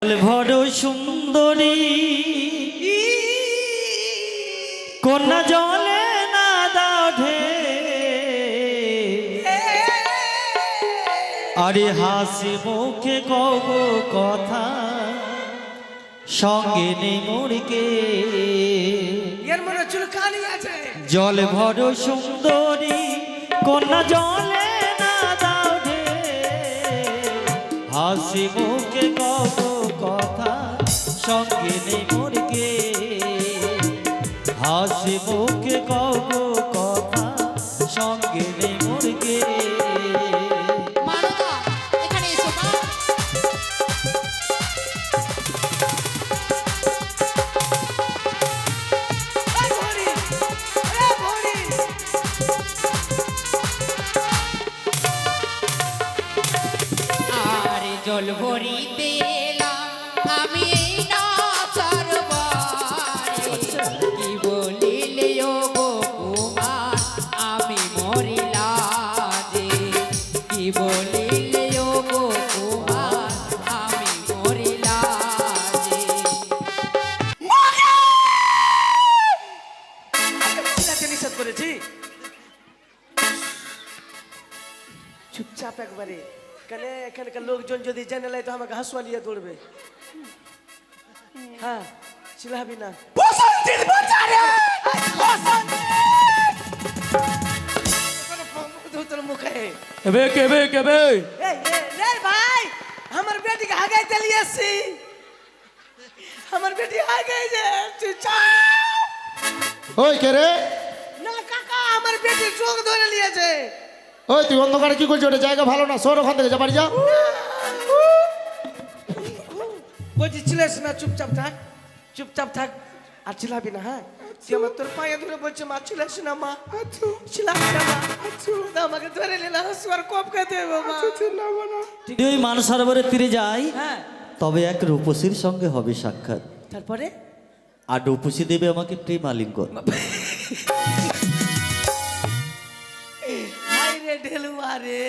বড় সুন্দরী কন্যা জলে না দাঢে আরে হাসি মুখে কব কথা সঙ্গে নেই মোরকে এর মনে চুলকানি আছে। জল বড় সুন্দরী কন্যা জলে না দাঢে হাসি মুখে কব কথা সঙ্গে নেই মোরকে হাসি মুখে কব কথা সঙ্গে নেই মোরকে মানবতা এখানে এসো মা। এই ভরি, এই ভরি। আরে জল ভরিতে এলাম আমি এই নাচার বারে। কি বলিলে ও গো কুমার আমি মরিলাম যে। কি বলিলে ও গো কুমার আমি মরিলাম যে। চিল্লাতে নিষেধ করেছি। চুপচাপ একবারে, কেন এখানকার লোকজন যদি জেনে নেয় তো আমাকে হাসুয়া নিয়ে দৌড়বে। হ্যাঁ, চিল্লাবি না। তোর মুখে কেবে কেবে কেবে এই, রে ভাই, আমার বেটিকে আগে চলে আসছি। আমার বেটি আগে যে তুই চল। ওই কে রে? না কাকা, আমার বেটির চোখ ধরে নিয়েছে। ওই তুই অন্ধকারে কি করছিস? ওটা জায়গা ভালো না, সর ওখান থেকে, যা বাড়ি যা। বলছি চিল্লাস না, চুপচাপ থাক, চুপচাপ থাক, আর চিল্লাবি না। হ্যাঁ, তুই আমার তোর পায়ে ধরে বলছে মা চিল্লাস না, মা চিল্লাবি না মা। তা আমাকে ধরে নিলে হাসুয়ার কপ খেতে হবে মা। চিল্লাবো না। যদি ওই মানসরোবরের তীরে যাই হ্যাঁ, তবে এক রূপসীর সঙ্গে হবে সাক্ষাৎ তারপরে আর রূপসী দেবে আমাকে প্রেম আলিঙ্গন হাই রে ঢেলুয়া রে,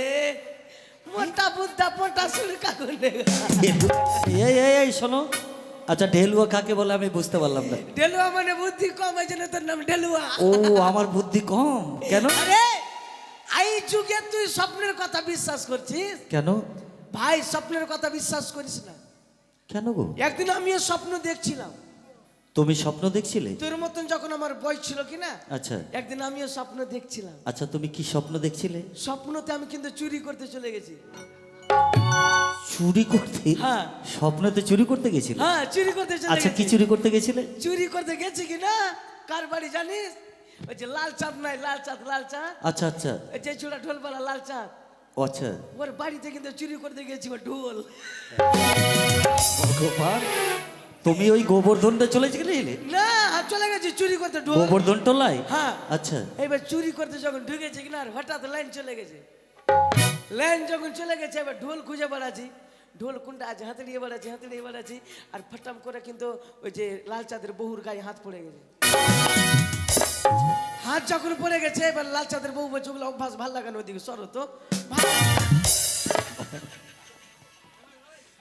মোটা বুদ্ধা মোটা সুলকা করলে। এই এই এই শোনো, আচ্ছা ঢেলুয়া কাকে বলে আমি বুঝতে পারলাম না। ঢেলুয়া মানে বুদ্ধি কম, এই জন্য তোর নাম ঢেলুয়া। ও আমার বুদ্ধি কম কেন? আরে এই যুগে তুই স্বপ্নের কথা বিশ্বাস করছিস? কেন ভাই স্বপ্নের কথা বিশ্বাস করিস না। কেন গো? একদিন আমিও স্বপ্ন দেখছিলাম তুমি স্বপ্ন দেখছিলে? তোর মতন, যখন আমার বয়স ছিল কিনা, আচ্ছা একদিন আমিও স্বপ্ন দেখছিলাম। আচ্ছা তুমি কি স্বপ্ন দেখছিলে? স্বপ্নতে আমি কিন্তু চুরি করতে চলে গেছি। চুরি করতে? হ্যাঁ। স্বপ্নতে চুরি করতে গেছিলে? হ্যাঁ, চুরি করতে চলে আচ্ছা কি গেছি। চুরি করতে গেছিলে? চুরি করতে গেছি কিনা, কার বাড়ি জানিস? ওই যে লাল চাঁদ নাই, লাল চাঁদ, লাল চাঁদ, আচ্ছা আচ্ছা ওই যে চূড়া ঢোলবালা লাল চাঁদ, ও আচ্ছা ওর বাড়িতে কিন্তু চুরি করতে গেছি ওর ঢোল। ভগবান, তুমি ওই গোবর্ধনটা চলে গেলে? না, চলে গেছি চুরি করতে ঢোল। গোবর্ধন টোলায়? হ্যাঁ। আচ্ছা এবার চুরি করতে যখন ঢুকেছে কিনা, আর হঠাৎ লাইন চলে গেছে। লাইন যখন চলে গেছে, এবার ঢোল খুঁজে বেড়াচ্ছি, ঢোল কোনটা আছে, হাতে নিয়ে বেড়াচ্ছি, হাতে নিয়ে বেড়াচ্ছি, আর ফটাম করে কিন্তু ওই যে লাল চাঁদের বহুর গায়ে হাত পড়ে গেছে। হাত যখন পড়ে গেছে, এবার লাল চাঁদের বহু বলছে ওগুলো অভ্যাস ভাল লাগানো, ওদিকে সরো তো।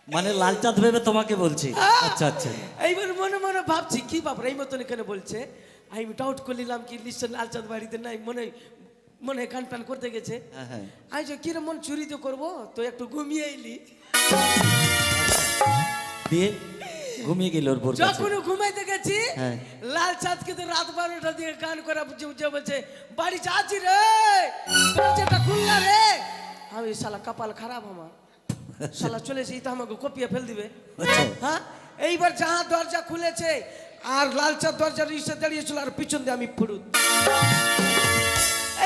মানে লাল চাঁদ ভেবে তোমাকে বলছি? আচ্ছা আচ্ছা এইবার মনে মনে ভাবছি কি বাপরে এই মতন এখানে বলছে। আমি ডাউট করে নিলাম কি নিশ্চয় লাল চাঁদ বাড়িতে নাই, মনে মনে গান টান করতে গেছে। হ্যাঁ হ্যাঁ আমি যে কিরম মন চুরি তো করবো, তো একটু ঘুমিয়ে এলি। দিয়ে ঘুমিয়ে গেল ওর বোর কাছে? যখন ঘুমাইতে গেছি, হ্যাঁ। লাল চাঁদ কিন্তু রাত 12টার দিকে গান করা বুঝে বুঝে বলছে বাড়ি যাচ্ছি রে, দরজাটা খুললা রে। আমি শালা কপাল খারাপ আমার, শালা চলেছি তো আমাকে কপিয়ে ফেল দিবে। আচ্ছা হ্যাঁ, এইবার যাহা দরজা খুলেছে আর লাল চাঁদ দরজার ইসে দাঁড়িয়েছিল, আর পিছন দিয়ে আমি ফুরুত।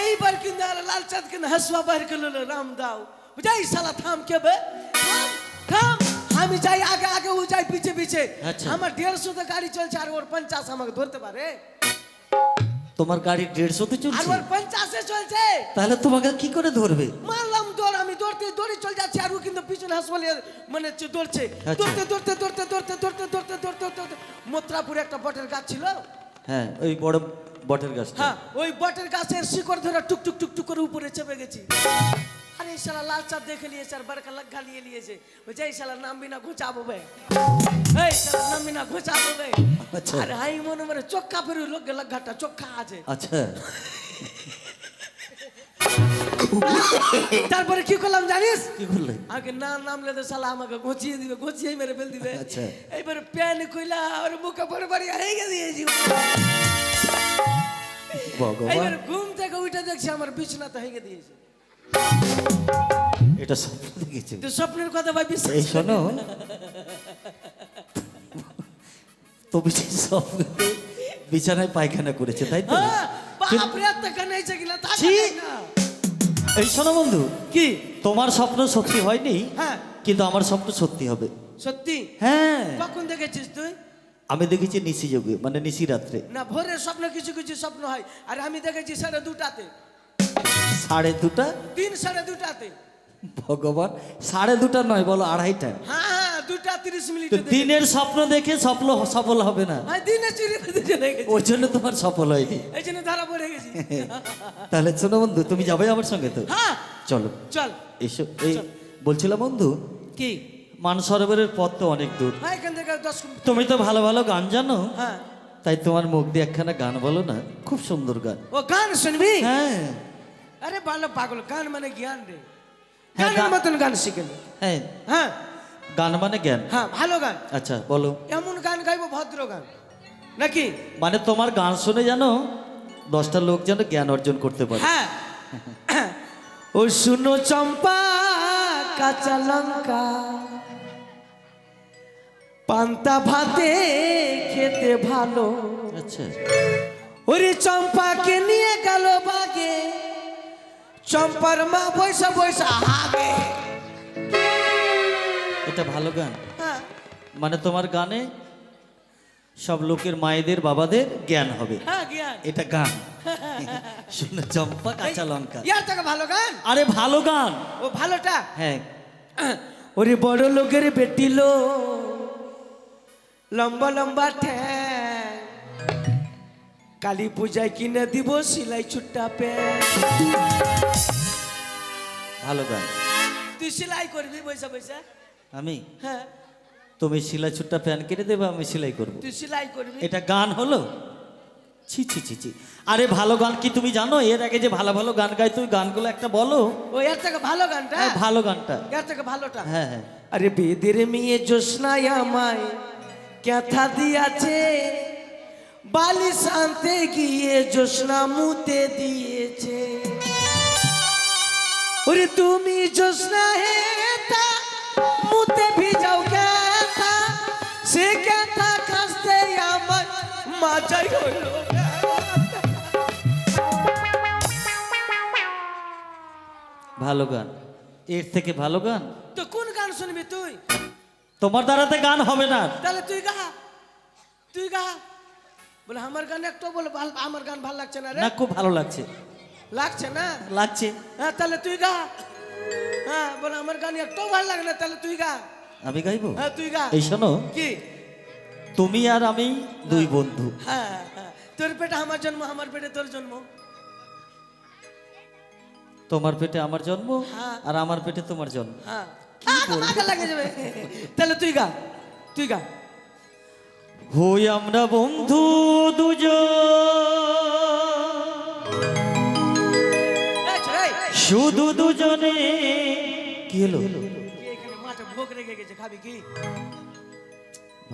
এইবার কিন্তু আর লাল চাঁদ কিন্তু হাসুয়া বাইর করলো, রাম দাও বুঝাই শালা থাম কে বে, থাম থাম। আমি যাই আগে আগে, ও যাই পিছে পিছে। আচ্ছা। আমার 150 গাড়ি চলছে, আর ওর 50 আমাকে ধরতে পারে? তোমার গাড়ি 150-তে আর চলছে? ওর 50-এ চলছে। তাহলে তোমাকে কি করে ধরবে? মারলাম দৌড়, আমি দৌড়তে দৌড়ে চলে যাচ্ছি, আর ও কিন্তু পিছনে হাসপাতালে মানে দৌড়ছে। আচ্ছা। দৌড়তে দৌড়তে দৌড়তে দৌড়তে দৌড়তে দৌড়তে দৌড়তে দৌড়তে মথুরাপুরে একটা বটের গাছ ছিল। হ্যাঁ ওই বড় বটের গাছটা। হ্যাঁ, ওই বটের গাছের শিকড় ধরে টুক টুক টুক টুক করে উপরে চেপে গেছি। আরে এই শালা লাল চাঁদ দেখে নিয়েছে আর বড়কা লগ্ঘা নিয়ে নিয়েছে বলছে এই শালা নাম বিনা ঘুচাবো বে এই শালা নাম বিনা ঘুচাবো বে আচ্ছা। আরে হাই মনে মনে চক্কা ফেরু লোক লগ্ঘাটা চক্কা আছে আচ্ছা তারপরে কি করলাম জানিস কি করলে? আগে না নাম লেদে শালা আমাকে ঘুচিয়ে দিবে ঘুচিয়ে মেরে ফেল দিবে আচ্ছা। এইবার প্যান কইলা আর মুখে পড়ে পড়ে হয়ে দিয়েছি ভগবান, এইবার ঘুম থেকে উঠে দেখছি আমার বিছানাতে হয়ে দিয়েছে এটা স্বপ্ন দেখেছি। তো স্বপ্নের কথা ভাই বিশ্বাস এই শোনো, তুমি যে স্বপ্নতে বিছানায় পায়খানা করেছে তাই তো? হ্যাঁ, বাপরে এত কানে এসে গেলা তা ছি! না এই শোনো বন্ধু, কি তোমার স্বপ্ন সত্যি হয়নি, হ্যাঁ কিন্তু আমার স্বপ্ন সত্যি হবে। সত্যি হ্যাঁ, কখন দেখেছিস তুই আমি দেখেছি নিশি যোগে, মানে নিশি রাত্রে না ভোরের স্বপ্ন কিছু কিছু স্বপ্ন হয় আর আমি দেখেছি 2:30 2:30। 2:30 ভগবান, 2:30 নয়, বলো 2:30। হ্যাঁ হ্যাঁ 2:30 মিনিট তো দিনের স্বপ্ন দেখে স্বপ্ন সফল হবে না, হ্যাঁ দিনে চুরি করতে চলে গেছি ওই জন্য তোমার সফল হয়নি। এই জন্য ধরা পড়ে গেছি তাহলে শোনো বন্ধু, তুমি যাবে আমার সঙ্গে তো? হ্যাঁ চলো চল এসো। এই বলছিলাম বন্ধু, কি মানসরোবরের পথ তো অনেক দূর, হ্যাঁ এখান থেকে 10 তুমি তো ভালো ভালো গান জানো, হ্যাঁ তাই তোমার মুখ দিয়ে একখানা গান বলো না, খুব সুন্দর গান। ও গান শুনবি হ্যাঁ আরে ভালো পাগল গান মানে জ্ঞান রে হ্যাঁ, গানের গান- মতন গান শিখে নে। হ্যাঁ, হ্যাঁ গান মানে জ্ঞান। হ্যাঁ ভালো গান আচ্ছা বলো, এমন গান গাইবো ভদ্র গান নাকি মানে তোমার গান শুনে জানো 10টা লোক যেন জ্ঞান অর্জন করতে পারে। হ্যাঁ ও শুনো চম্পা কাঁচা লঙ্কা পান্তা ভাতে খেতে ভালো আচ্ছা, ওরে চম্পাকে নিয়ে গেল বাগে চম্পার মা পয়সা পয়সা হাগে এটা ভালো গান, হ্যাঁ মানে তোমার গানে সব লোকের মায়েদের বাবাদের জ্ঞান হবে, হ্যাঁ জ্ঞান এটা গান। শুনে চম্পা কাঁচা লঙ্কা, ইয়ার থেকে ভালো গান আরে ভালো গান। ও ভালোটা হ্যাঁ, ওরে বড় লোকের বেটিলো লম্বা লম্বা ঠ্যাং কালী পূজায় কিনে দিব সিলাই ছুট্টা প্যান্ট ভালো গান। তুই সেলাই করবি পয়সা পয়সা আমি, হ্যাঁ তুমি সেলাই ছুট্টা প্যান কেটে দেবে, আমি সেলাই করব, তুই সেলাই করবি এটা গান হলো? ছি ছি ছি ছি, আরে ভালো গান কি তুমি জানো? এর আগে যে ভালো ভালো গান গাই, তুই গানগুলো একটা বলো। ও এর থেকে ভালো গানটা হ্যাঁ, ভালো গানটা। এর থেকে ভালোটা হ্যাঁ হ্যাঁ, আরে বেদের মেয়ে জোসনায় আমায় ক্যাথা দিয়াছে বালিশ আনতে গিয়ে জোসনা মুতে দিয়েছে ওরে তুমি জোসনা হেতা মুতে ভিজাও ক্যাথা সে ক্যাথা কাছতে আমার মাজাই হলো ভালো গান, এর থেকে ভালো গান তো কোন গান শুনবি তুই তোমার দ্বারাতে গান হবে না। তাহলে তুই গা বলে আমার গান একটু বলে আমার গান ভালো লাগছে না রে না, খুব ভালো লাগছে, লাগছে না লাগছে। হ্যাঁ তাহলে তুই গা হ্যাঁ বলে আমার গান একটু ভালো লাগে না তাহলে তুই গা আমি গাইবো? হ্যাঁ তুই গা এই শোনো, কি তুমি আর আমি দুই বন্ধু, হ্যাঁ হ্যাঁ তোর পেটে আমার জন্ম আমার পেটে তোর জন্ম তোমার পেটে আমার জন্ম হ্যাঁ। আর আমার পেটে তোমার জন্ম। হ্যাঁ আগে লাগে যাবে তাহলে তুই গা হই আমরা বন্ধু দুজন, এই ছে, এই, শুধু দুজনে। কি হলো? কি এখানে মাঠে ভোগ রেখে গেছে খাবি কি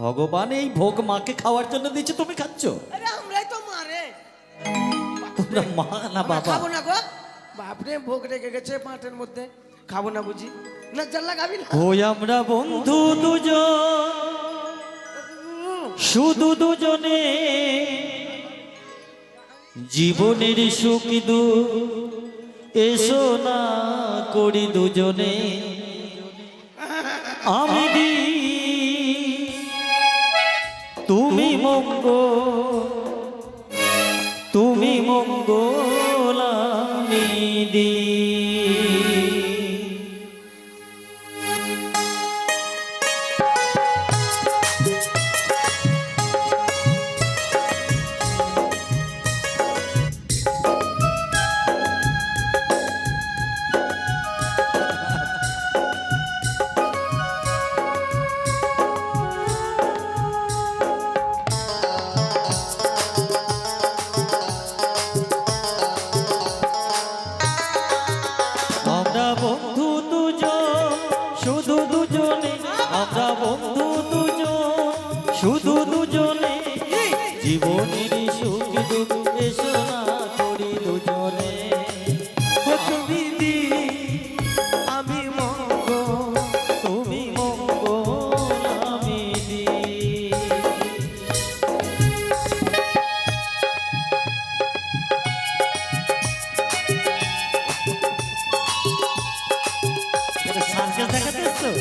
ভগবান এই ভোগ মাকে খাওয়ার জন্য দিয়েছে, তুমি খাচ্ছ? আরে আমরাই তো মারে তোমরা মা না আমরা বাবা? খাবো না গো বাপরে ভোগ রেখে গেছে মাঠের মধ্যে খাবো না বুঝি না জাল্লা খাবি না হই আমরা বন্ধু দুজন, শুধু দুজনে, জীবনের সুখ দুঃখ এসো না করি দুজনে। আমি দি তুমি মঙ্গল আমি দি। শুধু দুজনে জীবনের সুখ দুঃখ এসো না করি দুজনে ও তুমি দি আমি মঙ্গল তুমি মঙ্গল আমি দিই। এটা সার্কাস দেখাতে এসছো?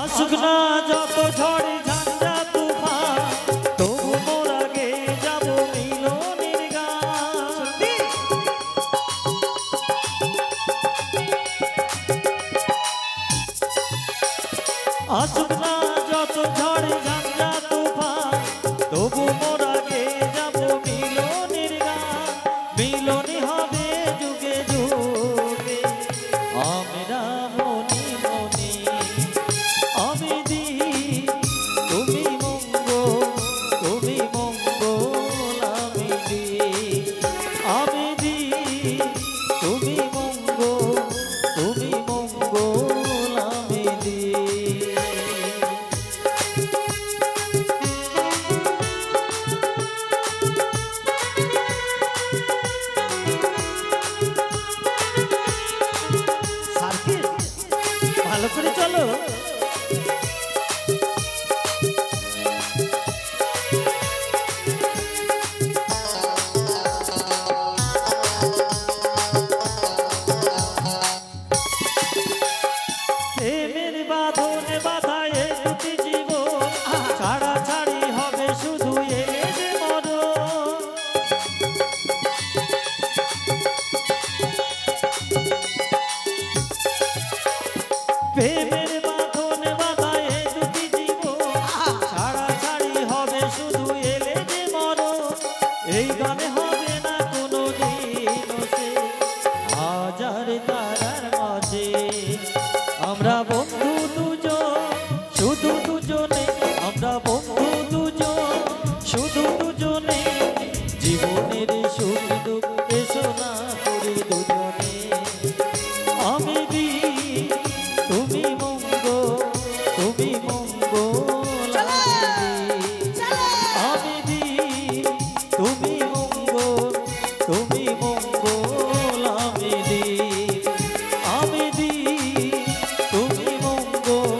আসুক না যত ঝড় ঝঞ্ঝা তুফান তবু মোর আগে যাব মিলনের গান। আসুক না যত ঝড় ঝঞ্ঝা তুফান তবু মোর আগে যাব মিলনের গান। মিলনই হবে যুগে যুগে আমরা মনে মনে আমি দি তুমি মঙ্গল তুমি মঙ্গল আমি দি আমি দি তুমি মঙ্গল তুমি মঙ্গল আমি দি। সার্কিট ভালো করে চলো। প্রেমের বাঁধনে বাঁধায় দুটি জীবন ছাড়া ছাড়ি হবে শুধু এলে যে মরণ। প্রেমের বাঁধনে বাঁধায় দুটি জীবন ছাড়া ছাড়ি হবে শুধু এলে যে মরণ। এই গানে হবে না কোনো দিন সে হাজার তারার মাঝে আমরা বন্ধু দুজন শুধু দুজনে আমরা বন্ধু দুজন শুধু দুজনে জীবনের সুখ দুঃখ এসো না করি দুজনে আমি দি তুমি মঙ্গল তুমি মঙ্গল আমি দি তুমি মঙ্গল তুমি মঙ্গল আমি দি আমি দি তুমি মঙ্গল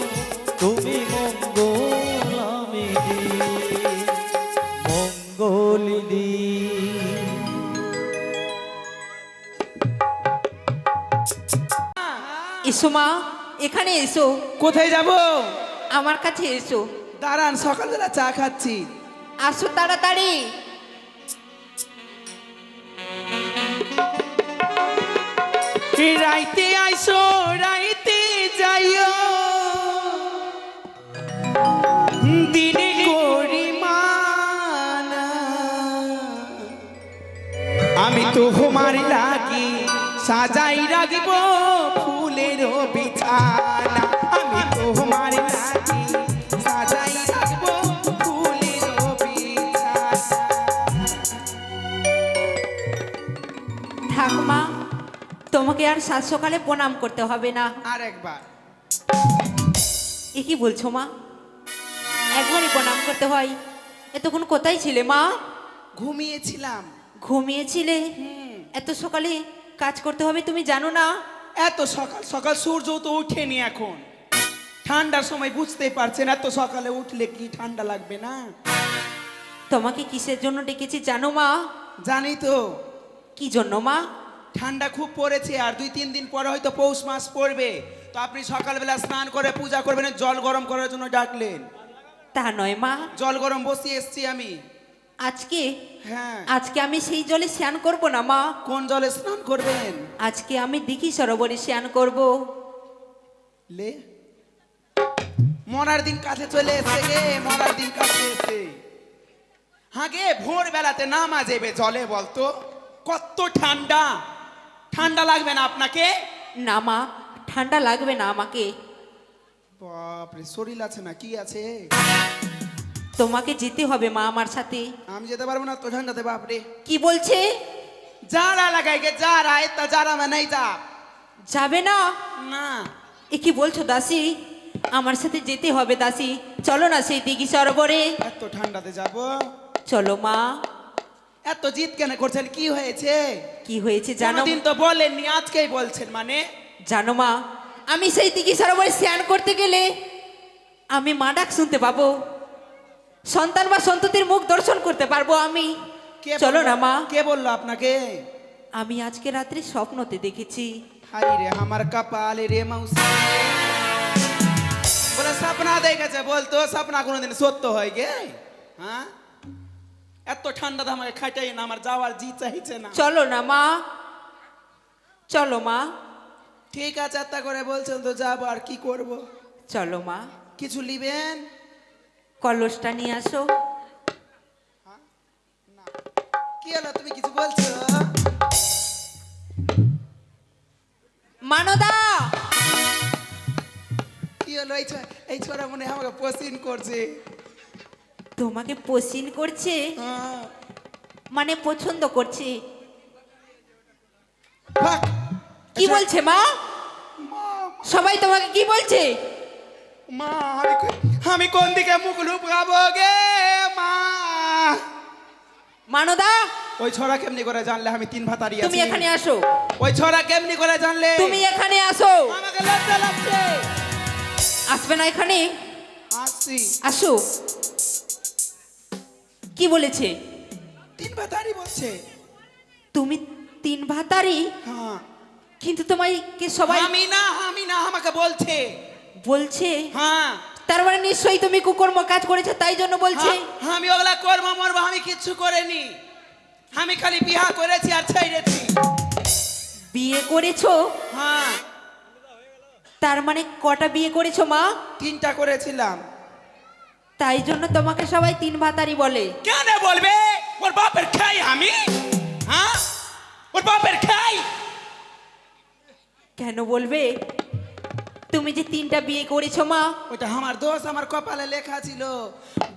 তুমি মঙ্গল আমি দি মঙ্গল দি। এসো মা, এখানে এসো, কোথায় যাব? আমার কাছে এসো। দাঁড়ান, সকালবেলা চা খাচ্ছি। আসো তাড়াতাড়ি। রাইতে আইসো রাইতে যাইও দিনে করি মানা আমি তো তোমার লাগি সাজাই রাখব ফুলের বিছানা আমি তো তোমার লাগি সাজাই রাখব ফুলের বিছানা। ঠাকুমা, তোমাকে আর সাত সকালে প্রণাম করতে হবে না। আর একবার এ কি বলছো মা? একবারই প্রণাম করতে হয়? এতক্ষণ কোথায় ছিলে মা? ঘুমিয়েছিলাম। ঘুমিয়েছিলে? এত সকালে কাজ করতে হবে তুমি জানো না? এত সকাল সকাল সূর্য তো ওঠেনি এখন, ঠান্ডার সময় বুঝতেই পারছেন, এত সকালে উঠলে কি ঠান্ডা লাগবে না? তোমাকে কিসের জন্য ডেকেছি জানো মা? জানি তো। কি জন্য মা? ঠান্ডা খুব পড়েছে, আর 2-3 দিন পরে হয়তো পৌষ মাস পড়বে, তো আপনি সকালবেলা স্নান করে পূজা করবেন, জল গরম করার জন্য ডাকলেন। তা নয় মা, জল গরম বসিয়ে এসছি আমি। আজকে হ্যাঁ, আজকে আমি সেই জলে স্নান করব না মা। কোন জলে স্নান করবেন? আজকে আমি দিঘি সরোবরে স্নান করব। লে মরার দিন কাছে চলে এসে গে, মরার দিন কাছে এসে। হ্যাঁ গে, ভোর বেলাতে নামা যাবে জলে, বলতো কত ঠান্ডা। ঠান্ডা লাগবে না আপনাকে? না মা, ঠান্ডা লাগবে না আমাকে। বাপরে, শরীর আছে না কি আছে? তোমাকে যেতে হবে মা আমার সাথে। আমি যেতে পারবো না তো ঠান্ডাতে বাপরে। কি বলছে? जाड़ा लगाएंगे जा रहा है इतना जाड़ा में नहीं जा যাবে না? ना এ কি বলছো দাসী? আমার সাথে যেতে হবে দাসী, চলো না সেই দিঘি সরোবরে। এত ঠান্ডাতে যাব চলো মা। এত জিদ কেন করছেন কি হয়েছে কি হয়েছে জানো? কোনদিন তো বলেননি আজকেই বলছেন মানে জানো মা, আমি সেই দিঘি সরোবরে স্নান করতে গেলে আমি মা ডাক শুনতে পাবো, সন্তান বা সন্ততির মুখ দর্শন করতে পারবো আমি। কে চলো বললো? না মা। কে বললো আপনাকে? আমি আজকে রাত্রে স্বপ্নতে দেখেছি। হাই রে আমার কপাল রে মৌসি বলে সপনা দেখেছে বলতো সপনা কোনোদিন সত্য হয় গে হ্যাঁ এত ঠান্ডাতে আমাকে খাটাই না আমার যাওয়ার জি চাইছে না চলো না মা, চলো মা। ঠিক আছে এত করে বলছেন তো যাবো আর কি করব চলো মা। কিছু নিবেন কলসটা নিয়ে আসো। কি হলো তুমি কিছু বলছো মানদা, কি হলো এই ছোড়া মনে হয় আমাকে পছন্দ করছে তোমাকে পছন্দ করছে? হ্যাঁ মানে পছন্দ করছে? বাহ, কি বলছে মা? সবাই তোমাকে কি বলছে? মা আমি কোন দিকে মুখ লুকাবো গে মা মানদা, ওই ছড়া কেমনি করে জানলে আমি তিন ভাতারি তুমি আছি এখানে আসো। ওই ছড়া কেমনি করে জানলে তুমি এখানে আসো। আমাকে লজ্জা লাগছে আসবে না এখানে? আসছি আসো। কি বলেছে? তিন ভাতারি বলছে তুমি তিন ভাতারি? হ্যাঁ কিন্তু তোমায় কে সবাই আমি না আমাকে বলছে বলছে? হ্যাঁ তার মানে নিশ্চয়ই তুমি কুকর্ম কাজ করেছো তাই জন্য বলছে। আমি ওগুলা কর্ম মরবো আমি কিচ্ছু করিনি আমি খালি বিয়া করেছি আর ছেড়েছি বিয়ে করেছো? হ্যাঁ তার মানে কটা বিয়ে করেছো মা? তিনটা করেছিলাম তাই জন্য তোমাকে সবাই তিন ভাতারি বলে। কেন বলবে ওর বাপের খাই আমি হ্যাঁ ওর বাপের খাই কেন বলবে? তুমি যে তিনটা বিয়ে করেছো মা। ওটা আমার দোষ আমার কপালে লেখা ছিল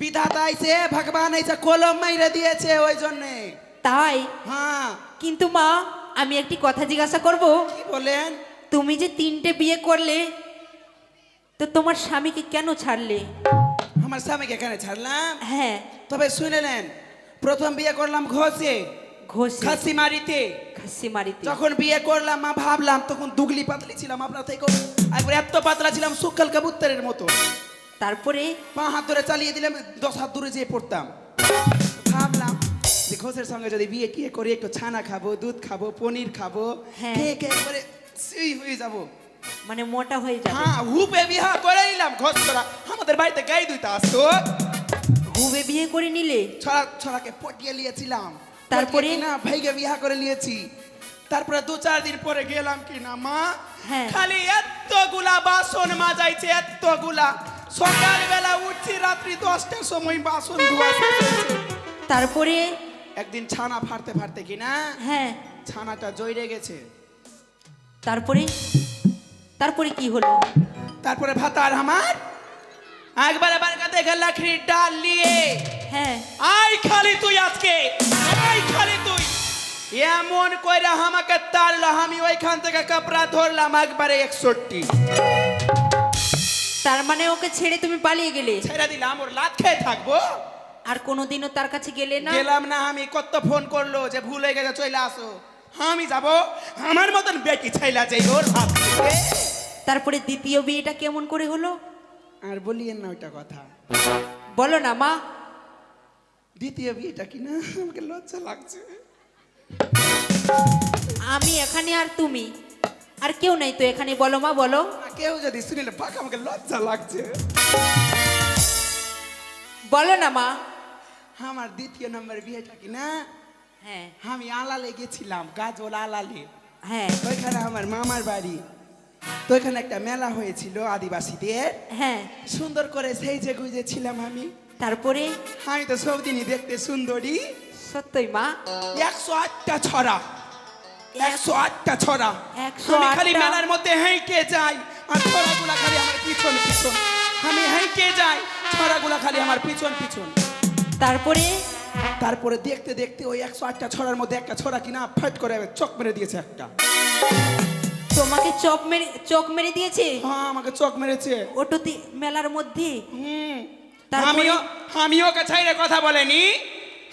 বিধাতা আইছে ভগবান আইছে কলম মাইরে দিয়েছে ওই জন্যে তাই? হ্যাঁ কিন্তু মা আমি একটি কথা জিজ্ঞাসা করব। কি বলেন তুমি যে তিনটে বিয়ে করলে তো তোমার স্বামীকে কেন ছাড়লে? আমার স্বামীকে এখানে ছাড়লাম হ্যাঁ। তবে শুনে নেন প্রথম বিয়ে করলাম ঘষে ঘষে খাসি মারিতে খাসি মারিতে। যখন বিয়ে করলাম মা ভাবলাম তখন দুগলি পাতলি ছিলাম আপনার থেকে একবার এত পাতলা ছিলাম সুকাল কাবুতরের মতো তারপরে 5 হাত ধরে চালিয়ে দিলাম 10 হাত দূরে যেয়ে পড়তাম ভাবলাম যে ঘোষের সঙ্গে যদি বিয়ে টিয়ে করে একটু ছানা খাবো দুধ খাবো পনির খাবো হ্যাঁ। খেয়ে করে সেই হয়ে যাবো মানে মোটা হয়ে যাবে। হ্যাঁ হুপে বিয়া করে নিলাম ঘোষ করা আমাদের বাড়িতে গাই দুইটা আসতো হুবে বিয়ে করে নিলে? ছড়াকে পটিয়ে নিয়েছিলাম তারপরে? না ভাইকে বিয়া করে নিয়েছি তারপরে 2-4 দিন পরে গেলাম কি না মা হ্যাঁ। খালি এতগুলা বাসন মাজাইছে এতগুলা সকালবেলা উঠছি রাত্রি 10টার সময় বাসন ধোয়া শেষ হয়েছে। তারপরে? একদিন ছানা ফাড়তে ফাড়তে কিনা হ্যাঁ। ছানাটা জইরে গেছে তারপরে? তারপরে কি হলো? তারপরে ভাতার আমার একবারে বারকাতে গেল লাকড়ির ডাল নিয়ে হ্যাঁ। আই খালি তুই আজকে আই খালি তুই এমন কইরা আমাকে তারলো আমি ওইখান থেকে কাপড়া ধরলাম একবারে 61 তার মানে ওকে ছেড়ে তুমি পালিয়ে গেলে? ছেড়ে দিলাম ওর লাত খেয়ে থাকবো আর কোনোদিনও তার কাছে গেলে না? গেলাম না আমি কত ফোন করলো যে ভুল হয়ে গেছে চলে আসো আমি যাব আমার মতন বেটি ছাইলা যাই ওর হাত থেকে। তারপরে দ্বিতীয় বিয়েটা কেমন করে হলো? আর বলিয়েন না ওইটা কথা বলো না মা। দ্বিতীয় বিয়েটা কিনা আমাকে লজ্জা লাগছে আমি এখানে আর তুমি আর কেউ নাই তো এখানে, বলো মা বলো। না, কেউ যদি শুনিলে পাক আমাকে লজ্জা লাগছে বলো না মা। আমার দ্বিতীয় নম্বর বিয়েটা কিনা হ্যাঁ। আমি আলালে গেছিলাম গাজল আলালে হ্যাঁ। ওইখানে আমার মামার বাড়ি তো ওইখানে একটা মেলা হয়েছিল আদিবাসীদের হ্যাঁ। সুন্দর করে সেই যে গুজেছিলাম আমি তারপরে? আমি তো সব দিনই দেখতে সুন্দরী সত্যই মা? 108টা ছড়া 108টা ছড়া 108 আমি খালি মেলার মধ্যে হেঁকে যাই আর ছড়াগুলা খালি আমার পিছন পিছন আমি হেঁকে যাই ছড়াগুলা খালি আমার পিছন পিছন। তারপরে তারপরে দেখতে দেখতে ওই 108টা ছড়ার মধ্যে একটা ছড়া কিনা ফাইট করে চক মেরে দিয়েছে একটা। তোমাকে চোখ মেরে দিয়েছে? হ্যাঁ আমাকে চক মেরেছে। ওটুতি মেলার মধ্যে? হুম। তারপরে? আমিও ওকে ছাইরে কথা বলেনি,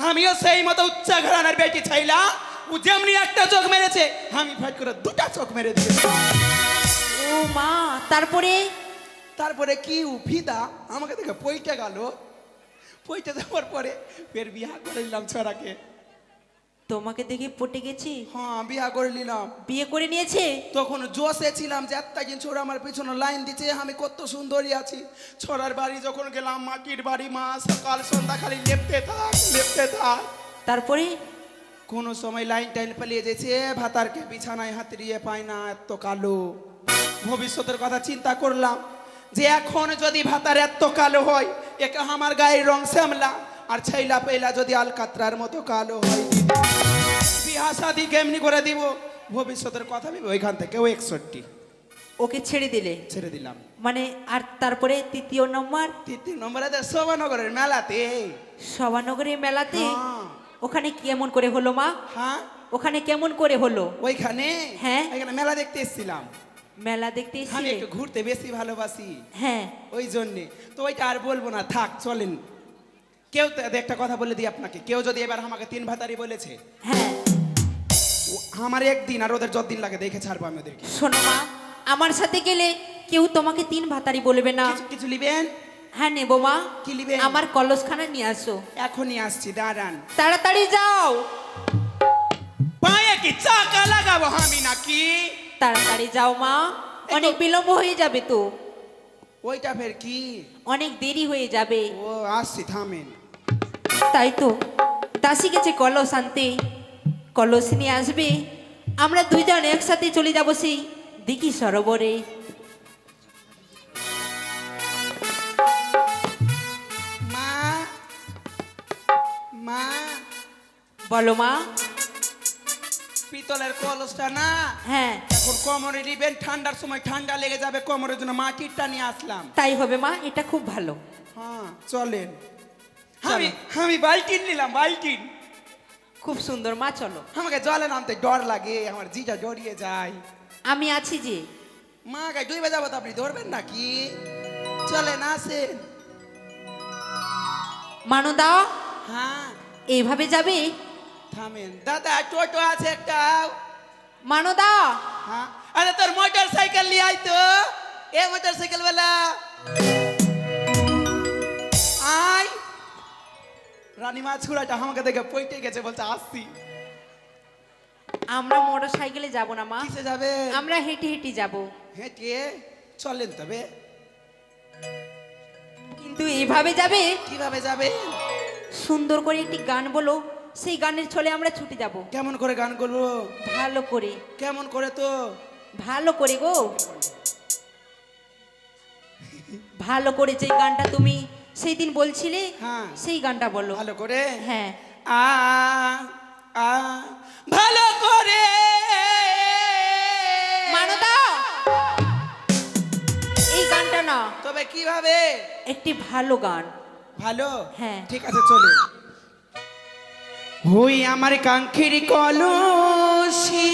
আমিও সেই মতো উচ্চা ঘরানার বেটি ছাইলা। ও যেমনি একটা চোখ মেরেছে আমি ফাইট করে দুটা চোখ মেরে দিয়েছি। ও মা, তারপরে? তারপরে কি ও ফিদা আমাকে দেখে পইটা গেল। পইটা যাওয়ার পরে ফের বিয়া করে নিলাম ছড়াকে। তোমাকে দেখে পটে গেছি? হ্যাঁ বিয়া করে নিলাম। বিয়ে করে নিয়েছে? তখন জোশে ছিলাম যে একটা দিন ছোড়া আমার পিছনে লাইন দিচ্ছে, আমি কত সুন্দরী আছি। ছড়ার বাড়ি যখন গেলাম, মাটির বাড়ি, মা সকাল সন্ধ্যা খালি লেপতে থাক। তারপরে? কোনো সময় লাইন টাইন পালিয়ে যেছে, ভাতারকে বিছানায় হাতড়িয়ে পায় না, এত কালো। ভবিষ্যতের কথা চিন্তা করলাম যে এখন যদি ভাতার এত কালো হয়, একে আমার গায়ের রং শ্যামলা, আর ছেলা পেলা যদি আলকাতরার মতো কালো হয়, বিহা শাদি কেমনি করে দিব? ভবিষ্যতের কথা ভেবে ওইখান থেকে 61 ওকে ছেড়ে দিলে? ছেড়ে দিলাম। মানে আর তারপরে তৃতীয় নম্বর? তৃতীয় নম্বরে শোভানগরের মেলাতে। সভানগরের মেলাতে? হ্যাঁ। ওখানে কেমন করে হলো মা? হ্যাঁ ওখানে কেমন করে হলো? ওইখানে, হ্যাঁ এখানে মেলা দেখতে এসেছিলাম। মেলা দেখতে আমি এসেছিলে? একটু ঘুরতে বেশি ভালোবাসি, হ্যাঁ। ওই জন্যে তো ওইটা আর বলবো না, থাক চলেন। কেউ একটা কথা বলে দিই আপনাকে, কেউ যদি এবার আমাকে 3 ভাতারি বলেছে, হ্যাঁ আমার একদিন আর ওদের যতদিন লাগে দেখে ছাড়বো আমি ওদেরকে। শোনো মা, আমার সাথে গেলে কেউ তোমাকে 3 ভাতারি বলবে না। কিছু লিবেন? হ্যাঁ নেবো মা। কি লিবেন? আমার কলসখানা নিয়ে আসো। এখনই আসছি, দাঁড়ান। তাড়াতাড়ি যাও। পায়ে কি চাকা লাগাবো আমি নাকি? তাড়াতাড়ি যাও মা, অনেক বিলম্ব হয়ে যাবে তো। ওইটা ফের কি? অনেক দেরি হয়ে যাবে। ও আসছি, থামেন। তাই তো, দাসী গেছে কলস আনতে, কলস নিয়ে আসবে। আমরা দুইজন একসাথে চলে যাব সেই দিঘি সরোবরে। মা, মা, বলো মা। পিতলের কলসটা না হ্যাঁ এখন কোমরে নিবেন, ঠান্ডার সময় ঠান্ডা লেগে যাবে, কোমরের জন্য মাটিরটা নিয়ে আসলাম। তাই হবে মা, এটা খুব ভালো। হ্যাঁ চলেন। চলো। আমি বালতিন নিলাম, বালতিন। খুব সুন্দর মা, চলো। আমাকে জলে নামতে ডর লাগে, আমার জিটা জড়িয়ে যায়। আমি আছি যে। মা গায়ে ডুবে যাবো তো, আপনি ধরবেন নাকি? চলেন আসেন। মানদা, হ্যাঁ এইভাবে যাবে? থামেন দাদা, টোটো আছে একটা। মানদা, হ্যাঁ আরে তোর মোটর সাইকেল নিয়ে আয় তো, এ মোটর সাইকেল বেলা আয়। রানীমা ছুড়াটা আমাকে দেখে পইটে গেছে, বলছে আসছি। আমরা মোটর সাইকেলে যাব না মা, কিসে যাবে? আমরা হেঁটে হেঁটে যাব। হেঁটে চলেন তবে। কিন্তু এইভাবে যাবে? কিভাবে যাবে? সুন্দর করে একটি গান বলো, সেই গানের ছলে আমরা ছুটে যাব। কেমন করে গান করবো? ভালো করে। কেমন করে তো? ভালো করে গো, ভালো করে। যে গানটা তুমি সেই দিন বলছিলে, হ্যাঁ। সেই গানটা বলো ভালো করে। হ্যাঁ। আ আ ভালো করে। মানদা, এই গানটা না, তবে কিভাবে? একটি ভালো গান। ভালো? হ্যাঁ। ঠিক আছে চলে। হই আমার কাঙ্ক্ষের কলসি,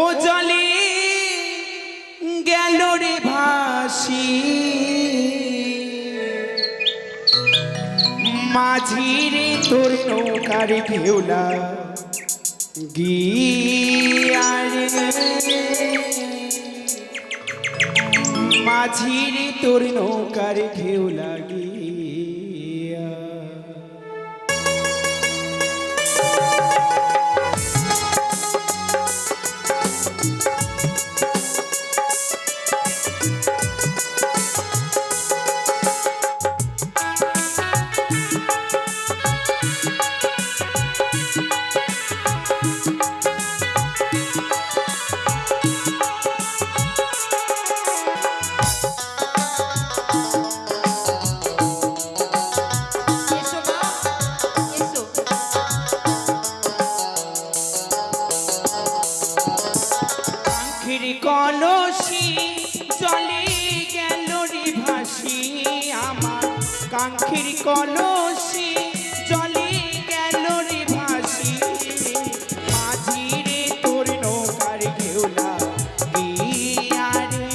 ও জলে গেল রে ভাসি, মাঝির তোর নৌকার ঢেউলা গিয়ারে, মাঝির তোর নৌকার ঢেউলা গিয়া। কাঙ্ক্ষের কলসি জলে গেল রে ভাসি মাঝি রে তোর নৌকার ঘেউলা গিয়া রে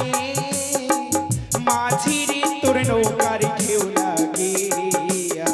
মাঝি রে তোর নৌকার ঘেউলা গিয়া।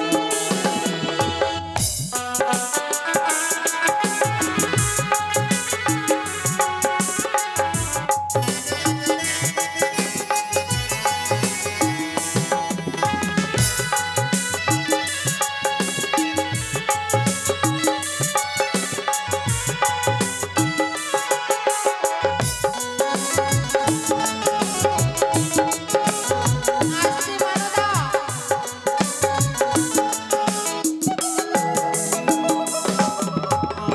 আসছে মানদা।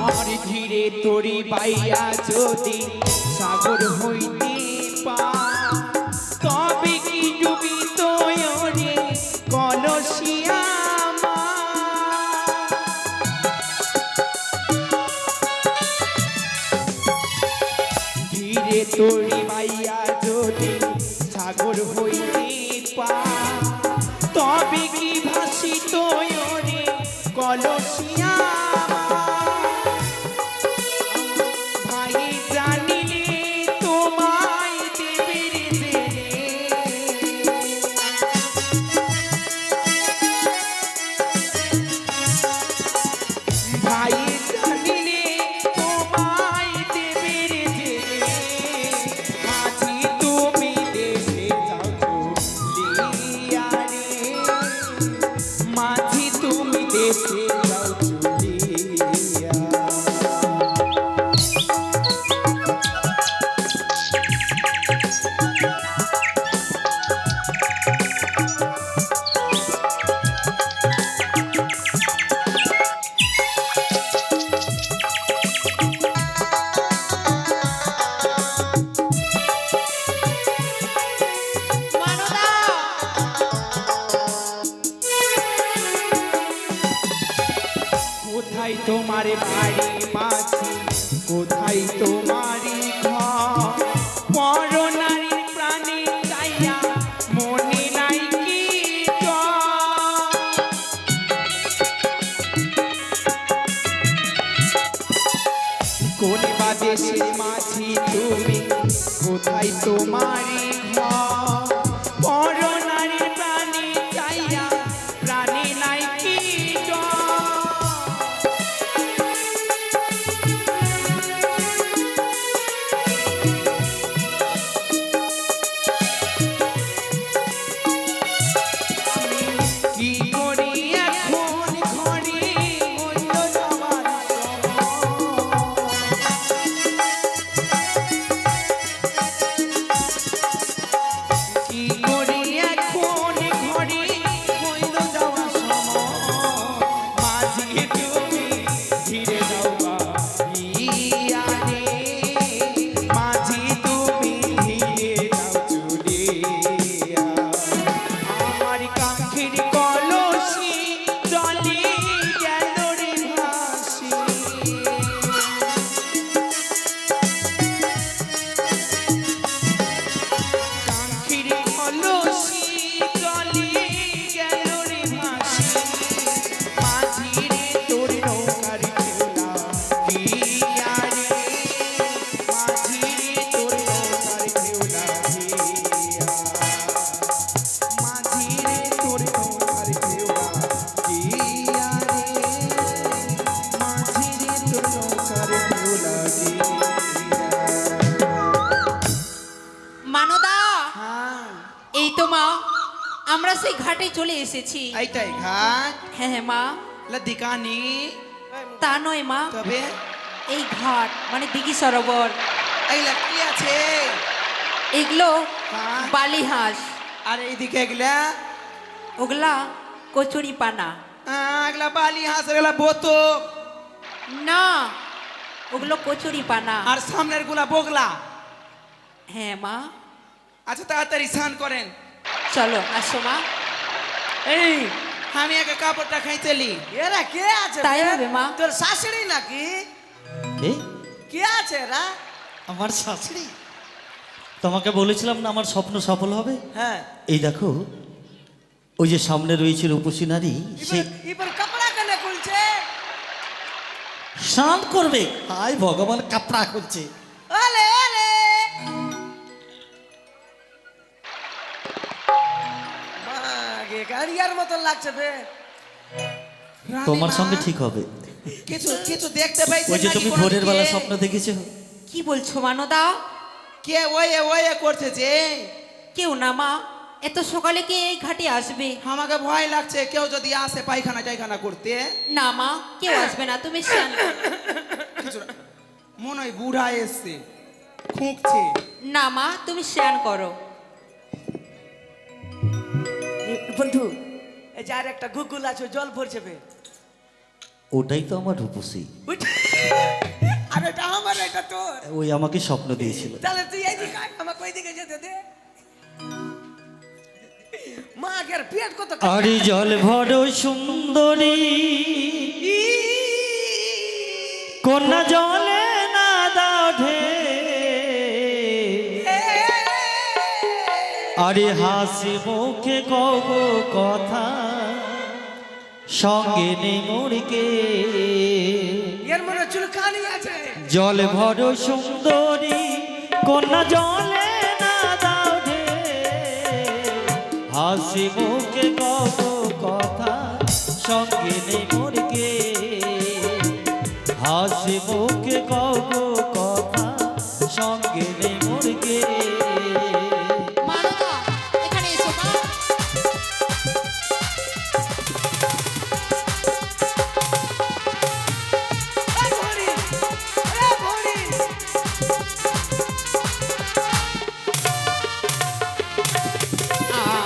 আর ধীরে তোরি বাইয়া যদি সাগর হইতে পা তবে কি ডুবি তোরে কলসিয়া ধীরে তোরি বাইয়া যদি সাগর হইতে পা তবে কি ভাসি তোরে কলসিয়া ভাই জানিলে তোমায় দেবের জেনে ভাই জানিলে তোমায় দেবের জেনে মাঝি তুমি দেশে যাও চলিয়া রে মাঝি তুমি দেশে যাও চলিয়া। মানদা। কোথায় তোমার বাড়ি মাঝি কোথায় তোমারি ঘর পর নারীর প্রাণে চাইয়া মনে নাই কি কোন বা দেশের মাঝি তুমি কোথায় তোমারি ঘর পর নারীর প্রাণে চাইয়া প্রাণে নাই কি কি করি এখন ঘরে হইল যাবার কি করি এখন ঘরে হইল যাওয়ার সময় মাঝি তুমি ধীরে যাও বাড়িয়া রে মাঝি তুমি ধীরে যাও চলিয়া। আমার কাঙ্ক্ষের কলসি জলে গেল রে ভাসি কাঙ্ক্ষের কলসি জলে গেল রে ভাসি মাঝি রে তোর নৌকার ঘেউলা গিয়া রে মাঝি রে তোর নৌকার ঘেউলা গিয়া মাঝি রে তোর নৌকার ঘেউলা গিয়া রে মাঝি রে তোর নৌকার ঘেউলা গিয়া। মানদা। হ্যাঁ এই তো মা, আমরা সেই ঘাটে চলে এসেছি। এইটাই ঘাট হ্যাঁ হ্যাঁ মা। লদিকানি তা নয় মা, তবে এই ঘাট মানে দিঘি সরোবর, এইলা কি আছে? এগুলো হ্যাঁ। বালি হাঁস, আর এইদিকে এগুলা ওগুলা কচুরি পানা। এগুলা বালি হাঁস এগুলা বোতো না, ওগুলো কচুরি পানা। আর সামনের গুলা বগলা। হ্যাঁ মা। আচ্ছা তাড়াতাড়ি স্নান করেন। চলো আসো মা। এই আমি আগে কাপড়টা খাইতেলি। এরা কে আছে? তাই হবে মা। তোর শাশুড়ি নাকি? এই কে আছে এরা? আমার শাশুড়ি, তোমাকে বলেছিলাম না আমার স্বপ্ন সফল হবে। হ্যাঁ এই দেখো ওই যে সামনে রয়েছে রূপসী নারী সে এবার কাপড়া কেন খুলছে? স্নান করবে। হায় ভগবান, কাপড়া খুলছে। আলে আলে মাগে গাড়িয়ার মতন লাগছে বে। তোমার রানীমা, সঙ্গে ঠিক হবে। কিছু কিছু দেখতে পাইছেন ওই যে নাকি তুমি কোনো ভোরের বেলা দিকে? স্বপ্ন দেখেছো। কি বলছো মানদা? কে ওয়ে ওয়ে করছে যে? কেউ না মা, এত সকালে কে এই ঘাটে আসবে? আমাকে ভয় লাগছে, কেউ যদি আসে পায়খানা টাইখানা করতে। না মা, কেউ আসবে না, তুমি স্নান করো। কিছু না, মনে হয় বুড়া এসছে, খুঁকছে। না মা, তুমি স্নান করো। বন্ধু, এই যে আর একটা গুগুল আছে, জল ভরছে বে। ওটাই তো আমার রূপসী, উঠ। আর এটা আমার, এটা তোর। ওই আমাকে স্বপ্ন দিয়েছিল। তাহলে তুই এইদিকে আয়, আমাকে ওইদিকে যেতে দে। মা আগের পেট কত আরে জল ভর সুন্দরী কন্যা জলে না দাও ঢে, আরে হাসি মুখে কব কথা সঙ্গে নেই মুড়কে। এর মনে চুলকানি আছে। জল ভর সুন্দরী কন্যা জলে না দাও ঢে, হাসি মুখে কব কথা সঙ্গে নেই মুড়কে, হাসি মুখে কব কথা সঙ্গে নেই মুড়কে। মানদা, এখানে এসো মা। এ ভরি, এ ভরি।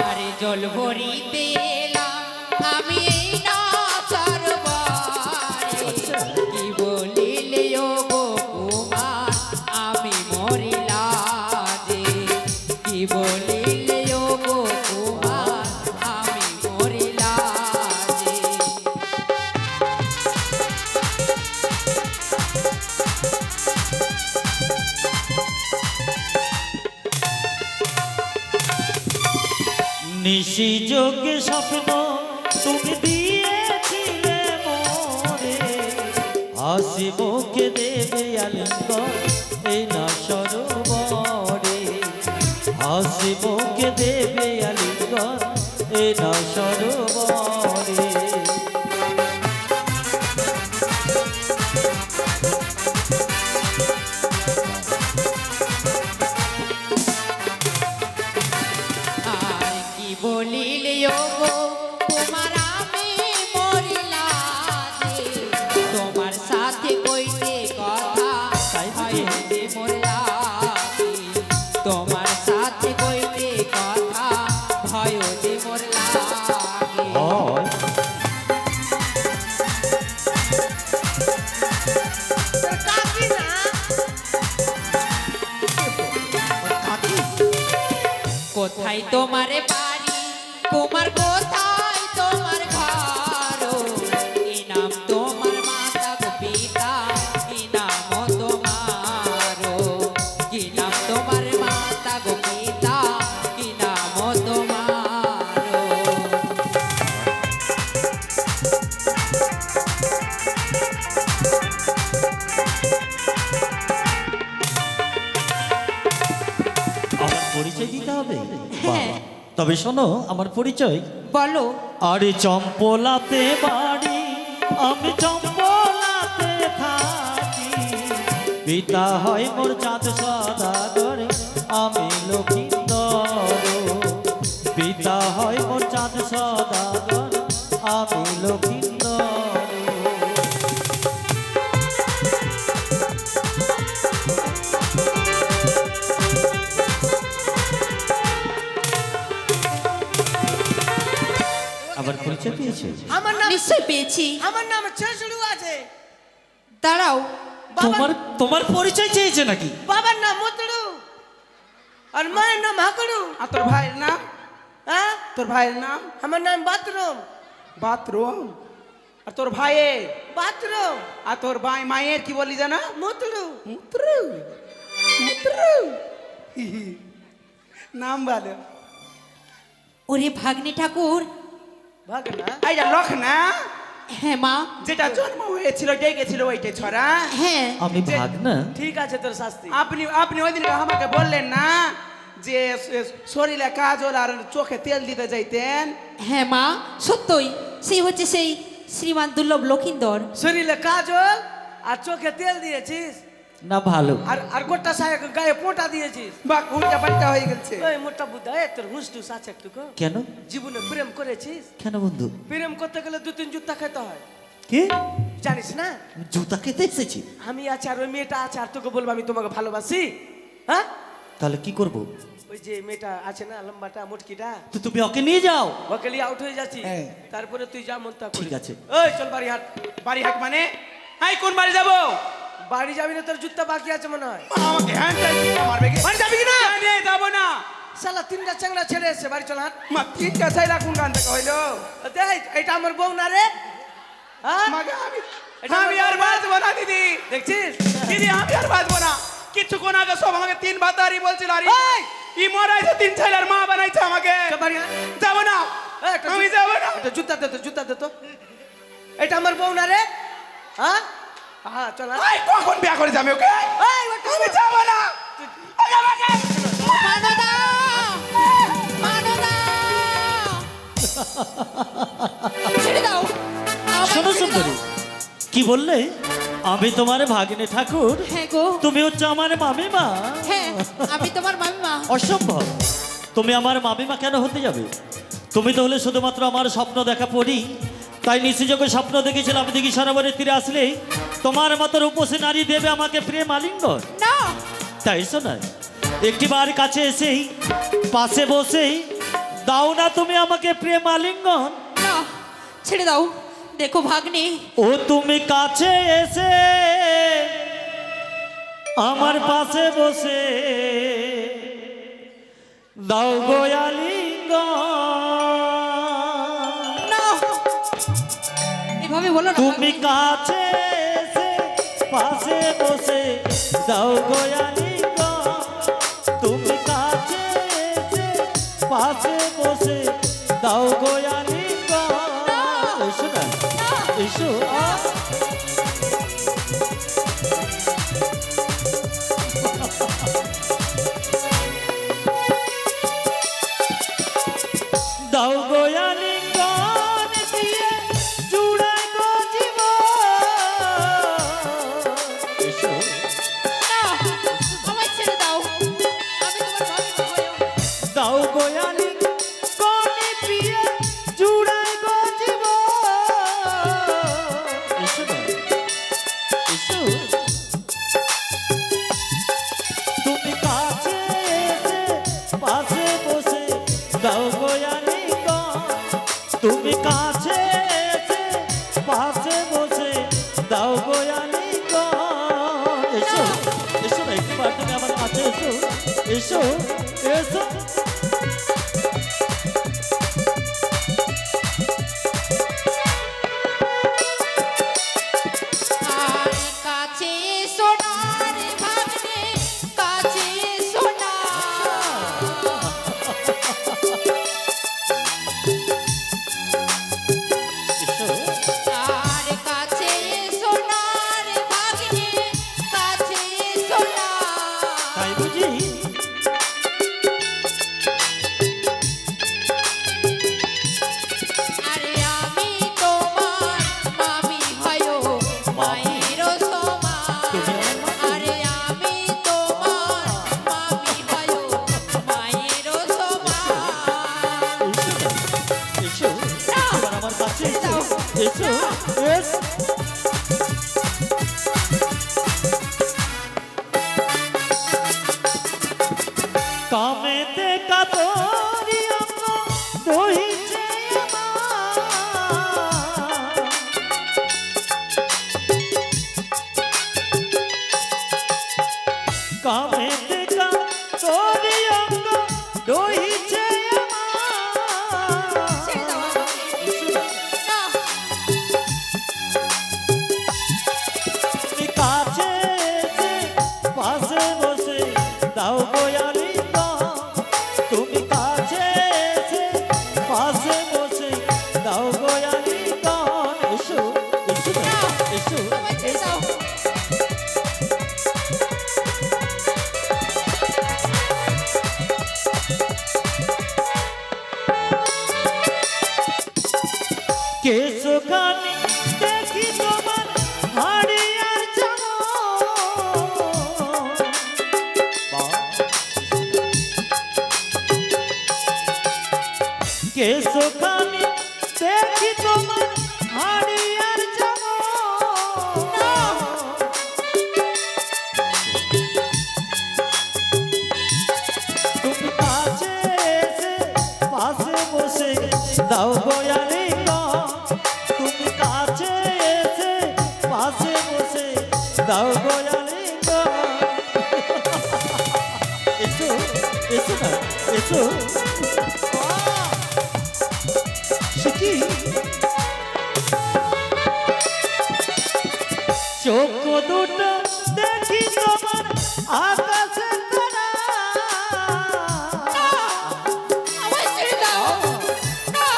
আরে জল ভরিতে এলাম আমি এই নাচার বারে, কি বলিলে ও গো কুমার আমি মরিলা যে, কি বলিলে ও গো কুমার আমি মরিলা যে। নিশি যোগে স্বপ্ন তুমি দিয়েছিলে মোরে, হাসি মুখে দেবে আলিঙ্গন এই না সরোবরে, হাসি মুখে দেবে আলিঙ্গন এই না সরোবরে। আর কি বলিলে ও গো তোমার আমি মরিলা যে, তোমার সাথে কইতে কথা হইতে মরলা যে, তোমার সাথে কইতে কথা ভয়তে মরলা যে। হয় তোর কাকি না? কোথায় তোমার বাড়ি কুমার, কোথায় তোমার ঘর, কি নাম তোমার মাতা গো পিতা, কি নাম তোমার, কি নাম তোমার মাতা গো পিতা, কি নাম তোমার। আমার পরিচয় দিতে হবে। হ্যাঁ। বাবা, তবে শোনো আমার পরিচয়। বলো। আরে চম্পলাতে বাড়ি আমি চম্পলাতে থাকি, পিতা হয় মোর চাঁদ সদাগর আমি লক্ষিন্দর, পিতা হয় মোর চাঁদ সদাগর আমি লক্ষিন্দর। আবার পরিচয় পেয়েছে? আমার নাম, নিশ্চয় পেয়েছি। আমার নাম ছেসড়ু আছে। দাঁড়াও, তোমার তোমার পরিচয় চেয়েছে নাকি? বাবার নাম মতড়ু আর মায়ের নাম হাকড়ু। আর তোর ভাইয়ের নাম? হ্যাঁ, তোর ভাইয়ের নাম? আমার নাম বাথরুম। বাথরুম। আর তোর ভাইয়ের? বাথরুম। আর তোর ভাই মায়ের কি বলি জানা? মতড়ু। মুত্রু। মুত্রু। নাম ভালো। ওরে ভাগ্নে ঠাকুর, ভাগনা এইটা লখনা হ্যাঁ মা যেটা জন্ম হয়েছিল ডেকেছিল ওইটাই ছড়া। হ্যাঁ আমি ভাগনা? ঠিক আছে তোর শাস্তি। আপনি আপনি ওই দিন আমাকে বললেন না যে শরীরে কাজল আর চোখে তেল দিতে যাইতেন। হ্যাঁ মা সত্যই সেই হচ্ছে সেই শ্রীমান দুর্লভ লক্ষিন্দর। শরীরে কাজল আর চোখে তেল দিয়েছিস না ভালো। আর গোটা সাহেব গায়ে পোঁটা দিয়েছিস। বা উল্টা পাল্টা হয়ে গেছে। ওই মোটা বুদ্ধা তোর হুঁস টুস আছে একটু কেন? জীবনে প্রেম করেছিস? কেন বন্ধু? প্রেম করতে গেলে 2-3 জুতা খেতে হয়, কি জানিস না? জুতা খেতে এসেছি? আমি আছি আর ওই মেয়েটা আছে, আর তোকে বলবো আমি তোমাকে ভালোবাসি। হ্যাঁ তাহলে কি করব? ওই যে মেয়েটা আছে না লম্বাটা মুটকিটা, তো তুমি ওকে নিয়ে যাও। ওকে আউট হয়ে যাচ্ছি, হ্যাঁ। তারপরে তুই যা মন তা করিস। ঠিক আছে। ওই চল বাড়ি হাট। বাড়ি হাট মানে এই কোন বাড়ি যাবো? বাড়ি যাবি না? তোর জুতা বাকি আছে মনে হয়। আমাকে হ্যান্ড টাইট মারবে কি? বাড়ি যাবি কি না? নিয়ে যাবো না। শালা 3টা চ্যাংড়া ছেড়ে এসে বাড়ি চল হাট। মা তিনটা ছাইলা কোন গান থেকে হইলো? দেখ এটা আমার বউ না রে। হ্যাঁ আমাকে এটা আমি আর বাঁচবো না দিদি। দেখছিস? দিদি আমি আর বাঁচবো না। কিছুক্ষণ আগে সব আমাকে 3 ভাতারি বলছিল আর এই! ই মরাইছে 3 ছেলের মা বানাইছে আমাকে। চল বাড়ি হাট। যাবো না, এই, একটা আমি যাবো না। একটা জুতা দে তো, জুতা দে তো। এটা আমার বউ না রে। হ্যাঁ হ্যাঁ চল হাট। এই কখন বিয়া করেছে আমি ওকে? এই, ওটা আমি যাবো না। আগে আমাকে মানদা মানদা ছেড়ে দাও আমায় শোনো ছেড়ে দাও। সুন্দরী, কি বললে? আমি তোমার ভাগ্নে ঠাকুর, হ্যাঁ গো তুমি হচ্ছে আমার মামিমা? হ্যাঁ আমি তোমার মামিমা। অসম্ভব। তুমি আমার মামিমা কেন হতে যাবে? তুমি তো হলে শুধুমাত্র আমার স্বপ্ন দেখা পড়ি। তাই নিশ্চয় যখন স্বপ্ন দেখেছিলাম আমি দেখি সরোবরের তীরে আসলে তোমার মতো রূপসী নারী দেবে আমাকে প্রেম আলিঙ্গন। না তাই শোনা, একটিবার কাছে এসেই পাশে বসেই দাও না তুমি আমাকে প্রেম আলিঙ্গন। না ছেড়ে দাও। দেখো ভাগ্নে ও তুমি কাছে এসে আমার পাশে বসে দাও গো আলিঙ্গন। না এভাবে বলো না তুমি ভাগ্নে। কাছে এসে পাশে বসে দাও গো আলিঙ্গন। তুমি কাছে এসে পাশে বসে দাও গো আলিঙ্গন। এসো না, এসো। দাও গো আলিঙ্গন দিয়ে জুড়াই গো জীবন। এসো। না আমায় ছেড়ে দাও। আমি তোমার মামিমা হয়েও দাও গো আলিঙ্গন দিয়ে জুড়াই গো জীবন। এসো না, এসো। তুমি কাছে এসে পাশে বসে দাও গো আলিঙ্গন। তুমি কাছে এসে পাশে বসে দাও গো আলিঙ্গন। এসো, এসো না, একবার তুমি আমার কাছে এসো, এসো, এসো। আর কাছে সোনার ভাগ্নে কাছে সোনা এসো। আর কাছে সোনার ভাগ্নে কাছে সোনা তাই বুঝি? আরে আমি তোমার মামি হয়ো মায়ের সমান। আরে আমি তোমার মামি হয়ো মায়ের সমান। এসো, এবার আমার কাছে এসো, এসো, এসো। কামেতে কাতরি অঙ্গ বহিছে আমার। কামেতে কাতরি অঙ্গ বহিছে আমার। ছেড়ে দাও আমাকে। এসো না। না কেশখানি দেখি তোমার হাড়িয়ার কেশখানি দেখি তোমার হাড়িয়ার তুমি কাছে এসে পাশে বসে দাও গোয়ালি তুমি কাছে এসে পাশে বসে দাও গোয়ালি এসো এসো না এসো সে কি চোখ দুটো দেখি তোমার আকাশের তারা আমায় ছেড়ে দাও না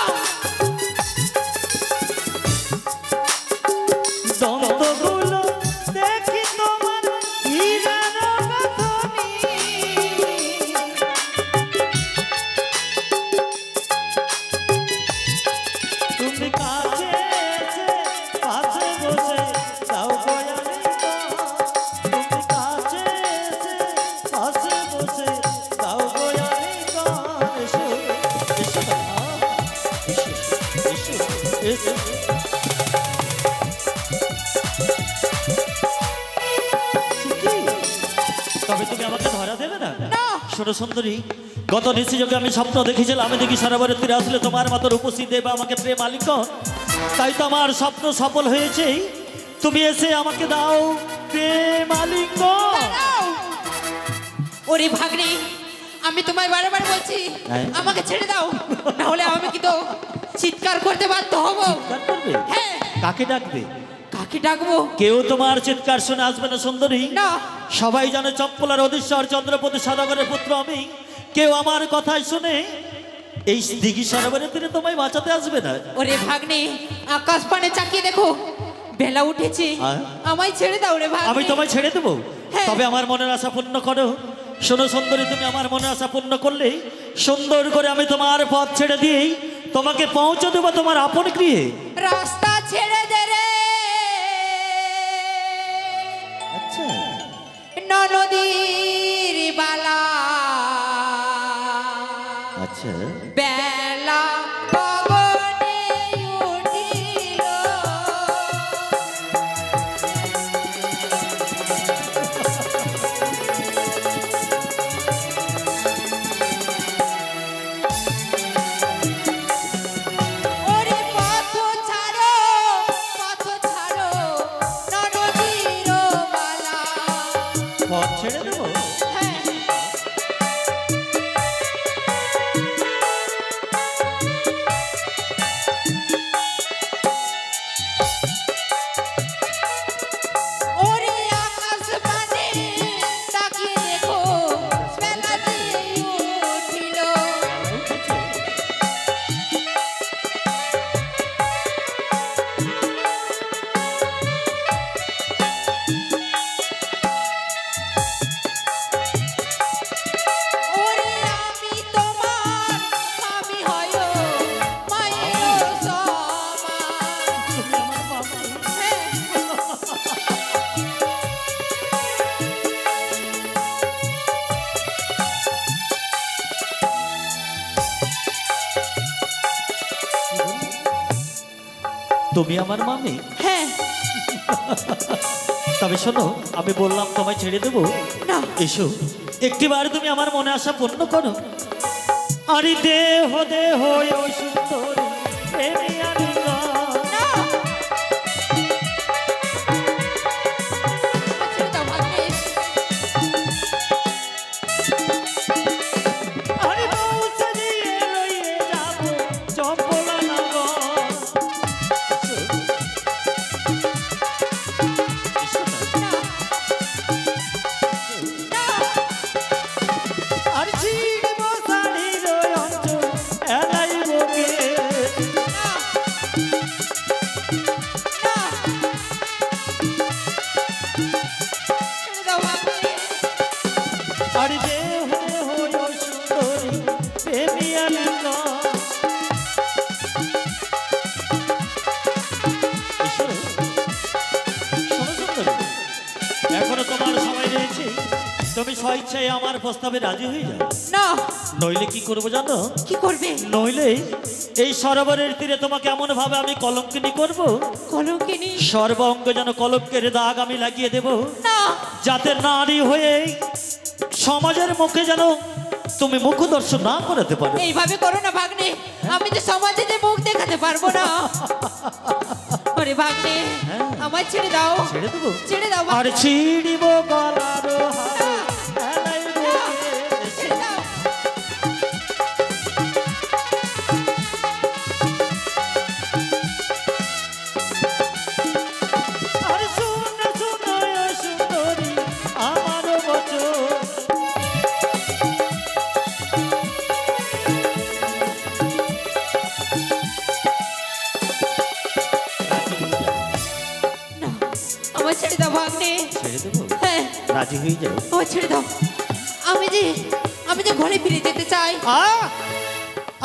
দন্তগুলো দেখি তোমার হীরার গাঁথনি তুমি কাছে এসে পাশে বসে দাও গোয়ালি তুমি কাছে এসে পাশে বসে দাও গোয়ালি এসো এসো না এসো এসো এসো তবে তুমি আমাকে ধরা দেবে না শোনো সুন্দরী গত নিশিযোগে আমি স্বপ্ন দেখেছিলাম আমি দেখি সরোবরের তীরে আসলে তোমার মতো রূপসী দেব আমাকে প্রেম আলিঙ্গন তাই তো আমার স্বপ্ন সফল হয়েছে তুমি এসে আমাকে দাও প্রেম আলিঙ্গন দাও। ওরে ভাগ্নে আমি তোমায় বারবার বলছি হ্যাঁ? আমাকে ছেড়ে দাও না হলে আমি কিন্তু চিৎকার করতে বাধ্য হব চিৎকার করবে হ্যাঁ কাকে ডাকবে কাকে ডাকবো কেউ তোমার চিৎকার শুনে আসবে না সুন্দরী না সবাই জানে চম্পলার অধীশ্বর চন্দ্রপতি সদাগরের পুত্র আমি কেউ আমার কথাই শুনে এই দিঘি সরোবরের তীরে তোমায় বাঁচাতে আসবে না ওরে ভাগ্নে আকাশ পানে চাকিয়ে দেখো বেলা উঠেছে হ্যাঁ? আমায় ছেড়ে দাও রে ভাগ্নে আমি তোমায় ছেড়ে দেবো হ্যাঁ। তবে আমার মনের আশা পূর্ণ করো শোনো সুন্দরী তুমি আমার মনের আশা পূর্ণ করলে সুন্দর করে আমি তোমার পথ ছেড়ে দিয়েই তোমাকে পৌঁছে দেবো তোমার আপন গৃহে রাস্তা ছেড়ে দে রে আচ্ছা নদীর বালা আচ্ছা বেলা গগনে উঠিল ওরে পথ ছাড়ো নদীর বালা পথ ছেড়ে দেবো হ্যাঁ ওরে আকাশ পানে তাকিয়ে দেখো বেলা যে উঠিল ওরে আমি তোমার আমি হয় মায়ের সমান তুমি আমার বাবা হ্যাঁ তুমি আমার মামি হ্যাঁ তবে শোনো আমি বললাম তোমায় ছেড়ে দেবো না এসো একটিবার তুমি আমার মনে আশা পূর্ণ করো আরে দেহ দেহ ও সুন্দর প্রেমী আলিঙ্গন। না ছেড়ে দাও ভাগ্নে আরে পৌঁছে দিয়ে লইয়ে যাবো চম্পলা নগর। এসো, এসো না। না আর ছিড়ব শাড়ির অঞ্চল এলাইব কে না ছেড়ে দাও ভাগ্নে আর দেহ দেহ ও সুন্দরী প্রেমী আলিঙ্গন। তুমি স্বেচ্ছায় আমার প্রস্তাবে রাজি হয়ে যাও, না। নইলে কি করবো জানো? কি করবে? নইলে এই সরোবরের তীরে তোমাকে এমন ভাবে আমি কলঙ্কিনী করব, কলঙ্কিনী? সর্বাঙ্গ যেন কলঙ্কের দাগ আমি লাগিয়ে দেব, না। যাতে নারী হয়ে সমাজের মুখে যেন তুমি মুখ দর্শন না করাতে পারো। এইভাবে করো না ভাগ্নে, আমি তো সমাজে যে মুখ দেখাতে পারবো না। আরে ভাগ্নে, আমায় ছেড়ে দাও। ছেড়ে দেবো? ছেড়ে দাও আর ভাগ্নে। ছিড়িব গলার হার, হেলাইব ছেড়ে দাও। আর শুনে শুনে সুন্দরী আমার বচন। না, আমায় ছেড়ে দাও ভাগ্নে। ছেড়ে দেবো? হ্যাঁ, রাজি হয়ে যাও। আমায় ছেড়ে দাও। আমি যে ঘরে ফিরে যেতে চাই।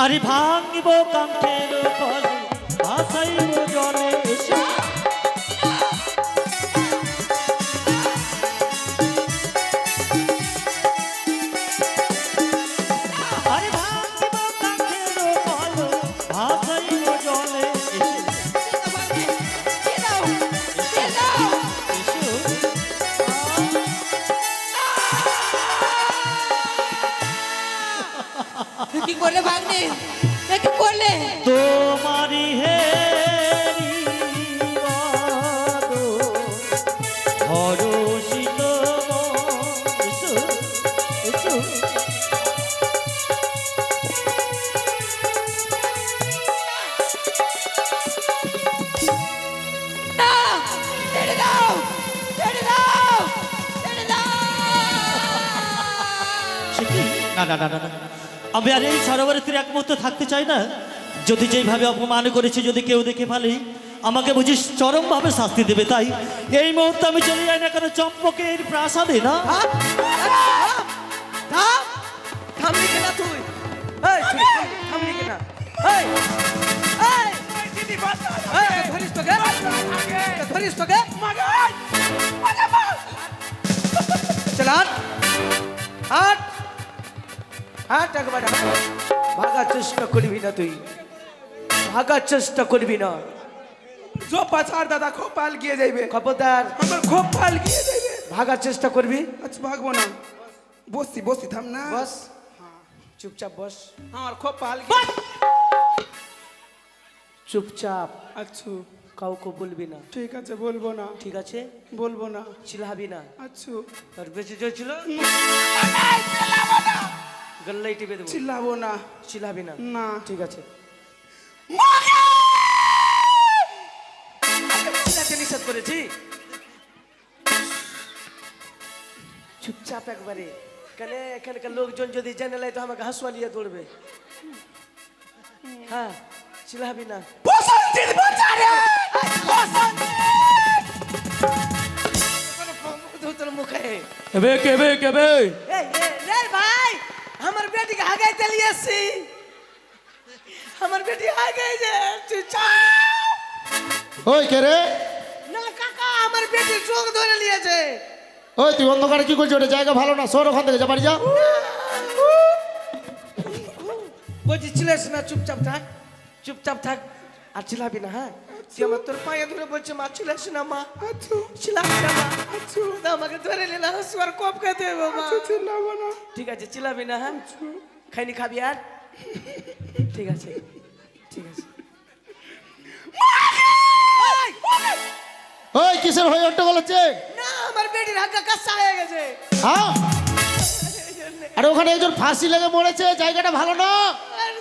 আরে ভাঙিব কাঙ্ক্ষের কলে, ভাসাইব জলে এসে। আরে ভাঙিব কাঙ্ক্ষের কলে, ভাসাইব জলে এসে। ছেড়ে দাও, ছেড়ে দাও। এসো। কি করলে ভাগ্নে? কি করলে? তোমারি হেরি হরষিত এসো এসো। না, ছেড়ে দাও, ছেড়ে দাও, ছেড়ে দাও। সে কি? না না না না না। আমি আর এই সরোবরের তীরে এক মুহূর্ত থাকতে চাই না। যদি যেইভাবে অপমান করেছি যদি কেউ দেখে ফেলে আমাকে বুঝিস চরমভাবে শাস্তি দেবে, তাই এই মুহূর্তে আমি চলে যাই না কেন চম্পকের প্রাসাদে না। থামলি কেনা তুই? এই তুই থামলি কেনা? এই এই এই, ধরিস তোকে? ধরিস তোকে? চল হাট হাট হাট, একবারে হাট। ভাগার চেষ্টা করবি না তুই, ভাগার চেষ্টা করবি না। जो पछाड़ दादा खूब पाल किए जाइबे, খবরদার, हमर खूब पाल किए जाइबे। ভাগার চেষ্টা করবি। अच्छा भागबो ना, बसती बसती थम ना। বস, চুপচাপ বস, हमर खूब पाल किए। চুপচাপ, अच्छा কাউকে বলবি না, ठीक আছে বলবো না, ঠিক আছে? বলবো না। চিল্লাবি না। अच्छा আর বেঁচে চলছিল গল্লাই টিপে দেবো। চিল্লাবো না। চিল্লাবি না, না ঠিক আছে? চিল্লাতে নিষেধ করেছি। চুপচাপ একবারে, কেন এখানকার লোকজন যদি জেনে নেয় তো আমাকে হাসুয়া নিয়ে দৌড়বে। হ্যাঁ, চিল্লাবি না। বসন্তির বাজারে তোর মুখে কেবে কেবে কেবে এই রে ভাই, আমার বেটিকে আগে চলে আসছি, আমার বেটি আগে যে তুই ওই কে রে? না কাকা, আমার বেটির চোখ ধরে নিয়েছে। ওই তুই অন্ধকারে কি করছিস? ওটা জায়গা ভালো না, সর ওখান থেকে, যা বাড়ি যা। বলছি ছিলিস না, চুপচাপ থাক, চুপচাপ থাক, আর চিল্লাবি না। হ্যাঁ, তুই আমার তোর পায়ে ধরে বলছে মা ছিলিস না, মা চিল্লাবি না, মা না, আমাকে ধরে নিলে হাসুয়ার কপ খেতে হবে মা। চিল্লাবো না। ঠিক আছে, চিল্লাবি না। হ্যাঁ, খাইনি খাবি আর? ঠিক আছে, ঠিক আছে। ওই কিসের হয়ে হট্টগোল হচ্ছে? না, আমার বেটির হাক্কা কাঁচা হয়ে গেছে। হ্যাঁ, আরে ওখানে একজন ফাঁসি লেগে মরেছে, জায়গাটা ভালো না।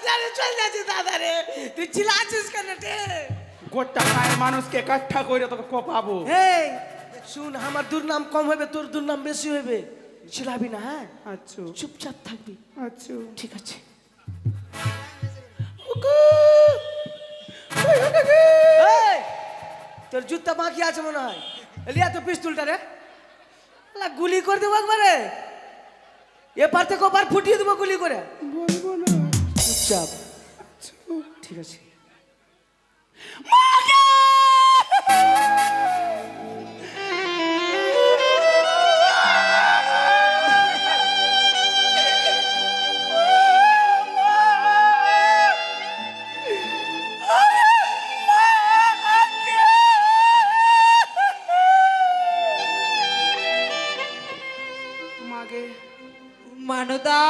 জানে চল যাচ্ছে দাদা রে, তুই চিল্লাছিস কেন রে? গোটা গায়ের মানুষকে কাঠা করে তোকে কোপাবো। এই শুন, আমার দুর্নাম কম হবে, তোর দুর্নাম বেশি হবে। চিল্লাবি না। হ্যাঁ, আচ্ছা চুপচাপ থাকবি, আচ্ছা ঠিক আছে? এই, তোর জুতা বাকি আছে মনে হয়, লিয়া তো পিস্তুলটা রে, আলা গুলি করে দেবো একবারে, এপার থেকে ওপার ফুটিয়ে দেবো গুলি করে। বলবো না। চুপচাপ, ঠিক আছে? মানুদা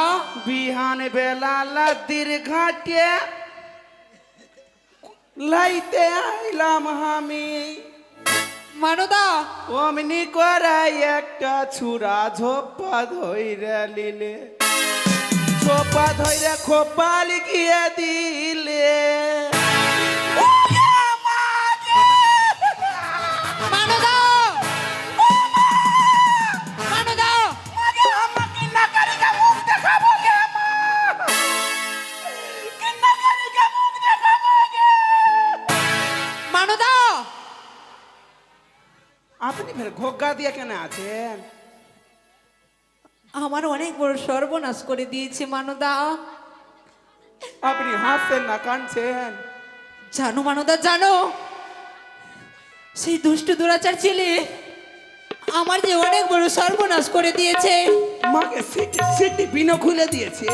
বিহান বেলা লাদির ঘাটে লাইতে আইলাম আমি মানুদা অমনি করাই একটা ছুরা ঝোপা ধইরা লিলে ঝোপা ধইরা খোপাল গিয়ে দিলে মানুদা মানুদা মানুদা আপনি ফের ঘোগা দিয়ে কেন আছেন? আমার অনেক বড় সর্বনাশ করে দিয়েছে মানুদা। আপনি হাসছেন না কাঁদছেন? জানো মানুদা জানো, সেই দুষ্ট দুরাচার ছেলে আমার যে অনেক বড় সর্বনাশ করে দিয়েছে। মাকে সিটি সিটি পিনো খুলে দিয়েছে।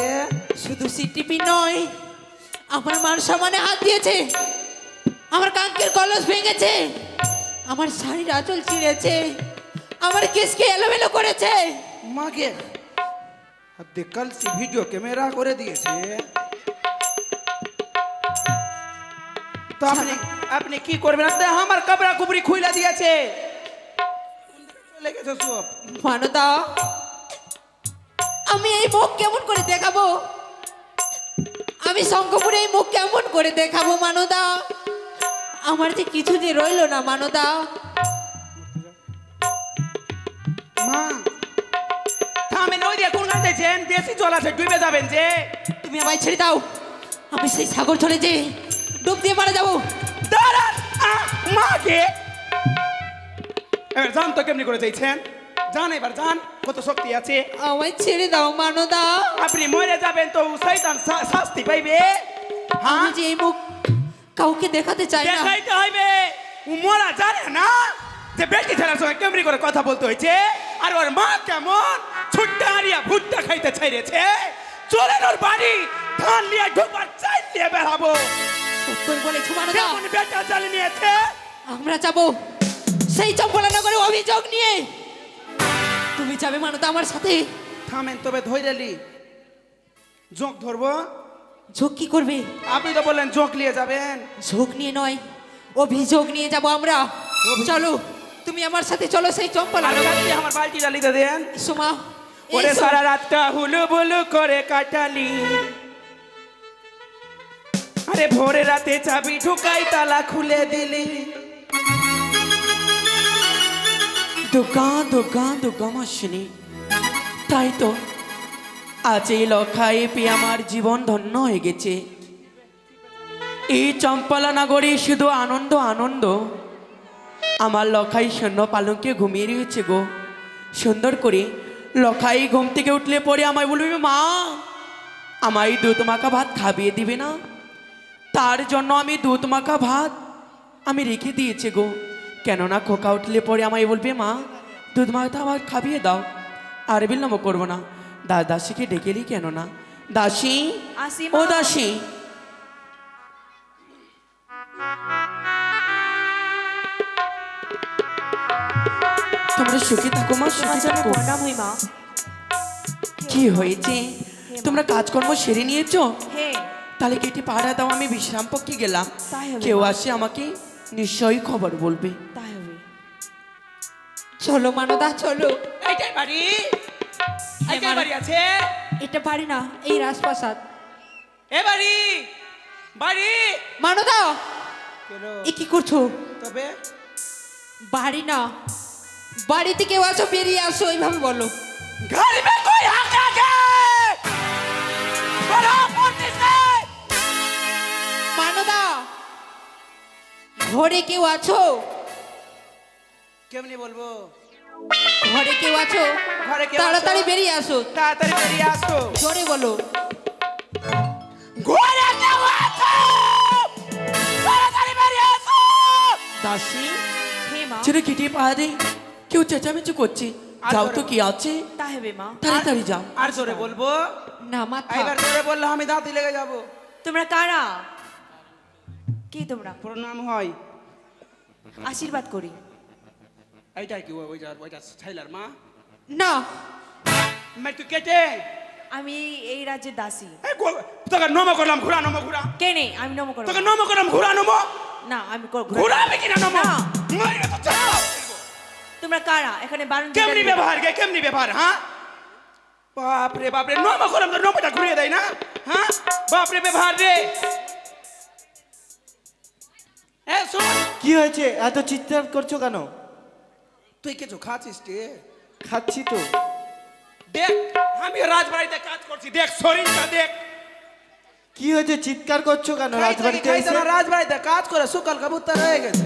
শুধু সিটিপি নয়, আমার মান সম্মানে হাত দিয়েছে, আমার কাঙ্কের কলস ভেঙেছে, আমার শাড়ির আঁচল ছিঁড়েছে, আমার কেসকে এলোমেলো করেছে। মাকে হাতে কলসি ভিডিও ক্যামেরা করে দিয়েছে। তো আপনি কি করবেন? আপনি আমার কাপড়া কুপড়ি খুইলা দিয়েছে, চলে গেছে সব। মানদা, আমি এই মুখ কেমন করে দেখাবো? আমি শঙ্করপুরে এই মুখ কেমন করে দেখাবো মানদা? আমার যে কিছু যে রইলো না মানদা। মা থামেন, ওই দিয়ে কোন গান দিয়েছেন? বেশি জল আছে, ডুবে যাবেন যে। তুমি আমায় ছেড়ে দাও, আমি সেই সাগর চলে যে ডুব দিয়ে মারা যাবো। দাঁড়ান, মাকে এবার জান তো কেমনি করে যাইছেন? জান, এবার জান কত শক্তি আছে। আমায় ছেড়ে দাও মানদা। আপনি মরে যাবেন তো শয়তান শাস্তি পাইবে। আমি যে এই মুখ কাউকে দেখাতে চাই না। দেখাইতে হইবে। মরা জানে না যে বেটি ছেলের সঙ্গে কেমনি করে কথা বলতে হয়েছে, আর ওর মা কেমন ছুট্টা হারিয়া ভুট্টা খাইতে ছাইরেছে। চলেন ওর বাড়ি, ধান নিয়ে ঢোকার চাই নিয়ে বেড়াবো। সত্যই বলেছো মানদা, কেমন বেটা চালি নিয়েছে। আমরা যাবো সেই চম্পলানগরে অভিযোগ নিয়ে। তুমি যাবে মানদা আমার সাথে? থামেন তবে ধৈর্যলি জোঁক ধরবো। ঝোঁক কি করবে? আপনি তো বললেন জোঁক নিয়ে যাবেন। ঝোঁক নিয়ে নয়, অভিযোগ নিয়ে যাব আমরা। চলো তুমি আমার সাথে, চলো সেই আর চম্পলানগর। আপনি আমার বালতি জ্বালিতে দেন। সোমা ওরে সারা রাতটা হুলু বুলু করে কাটালি, আরে ভোরে রাতে চাবি ঢুকাই তালা খুলে দিলি। দুর্গা দুর্গা দুর্গা মাসিনী, তাই তো আজ এই লখাই পেয়ে আমার জীবন ধন্য হয়ে গেছে। এই চম্পলা নগরে শুধু আনন্দ আনন্দ। আমার লখাই সৈন্য পালঙ্কে ঘুমিয়ে রয়েছে গো। সুন্দর করে লখাই ঘুম থেকে উঠলে পরে আমায় বলবে, মা আমায় দুধ মাখা ভাত খাবিয়ে দিবে না? তার জন্য আমি দুধ মাখা ভাত আমি রেখে দিয়েছি গো। কেননা খোকা উঠলে পরে আমায় বলবে, মা দুধ মাখা ভাত খাবিয়ে দাও। আর বিলম্ব করবো না, দাসীকে ডেকেলি কেন না। দাসী, ও দাসী, তোমরা সুখী থাকো মা, সুখী থাকো। কি হয়েছে? তোমরা কাজকর্ম সেরে নিয়েছো? তাহলে কেটে পাহারা দাও, আমি বিশ্রাম পক্ষে গেলাম। কেউ আসে আমাকে নিশ্চয়ই খবর বলবে। চলো মানদা চলো। এইটাই বাড়ি, এইটাই বাড়ি আছে। এটা পারি না, এই রাজপ্রাসাদ। এ বাড়ি, বাড়ি মানদা এ কি করছো? তবে বাড়ি না, বাড়িতে কেউ আছো, বেরিয়ে আসো, এইভাবে বলো। घर में कोई हक है? बड़ा पुलिस है। মানদা ঘরে কেউ আছো? কেমনি বলবো? ঘরে কেউ আছো? ঘরে কেউ তাড়াতাড়ি আছো? বেরিয়ে আসো, তাড়াতাড়ি বেরিয়ে আসো। জোরে বলো। ঘরে কেউ আছো? তাড়াতাড়ি বেরিয়ে আসো। দাসী, হে মা, ছেড়ে কেটে পাহারা দেই, কেউ চেঁচামেচি করছে। যাও তো, কি আছে? তা হবে মা। তাড়াতাড়ি যাও। আর জোরে বলবো? না মাথা। এবার জোরে বললে আমি দাঁতি লেগে যাব। তোমরা কারা? কি তোমরা? প্রণাম হয়। আশীর্বাদ করি। এইটাই কি ওইটা ছাইলার মা? না मैं तू কেটে আমি এই রাজ্যের দাসী। তোকে নমো করলাম ঘোরা নমো ঘোরা, কে নেই আমি নম করবো তোকে নমো করলাম ঘোরা নমো, না আমি ঘোরা আমি কিনা নমো না। মাইরে তো চাও। তোমরা কারা এখানে বারণ কেমনি ব্যবহার গে কেমনি ব্যবহার, হ্যাঁ বাপরে বাপরে, নমো করলাম তো নমোটা ঘুরিয়ে দেয় না, হ্যাঁ বাপরে ব্যবহার রে। এ শোন, কি হয়েছে এত চিৎকার করছো কেন? তুই কিছু খাচ্ছিস রে? খাচ্ছি তো। দেখ আমি রাজবাড়িতে কাজ করছি, দেখ শরীরটা দেখ। কি হয়েছে চিৎকার করছো কেন রাজবাড়িতে খাইতে এসে? না, রাজবাড়িতে কাজ করে সুকাল কাবুতর হয়ে গেছে,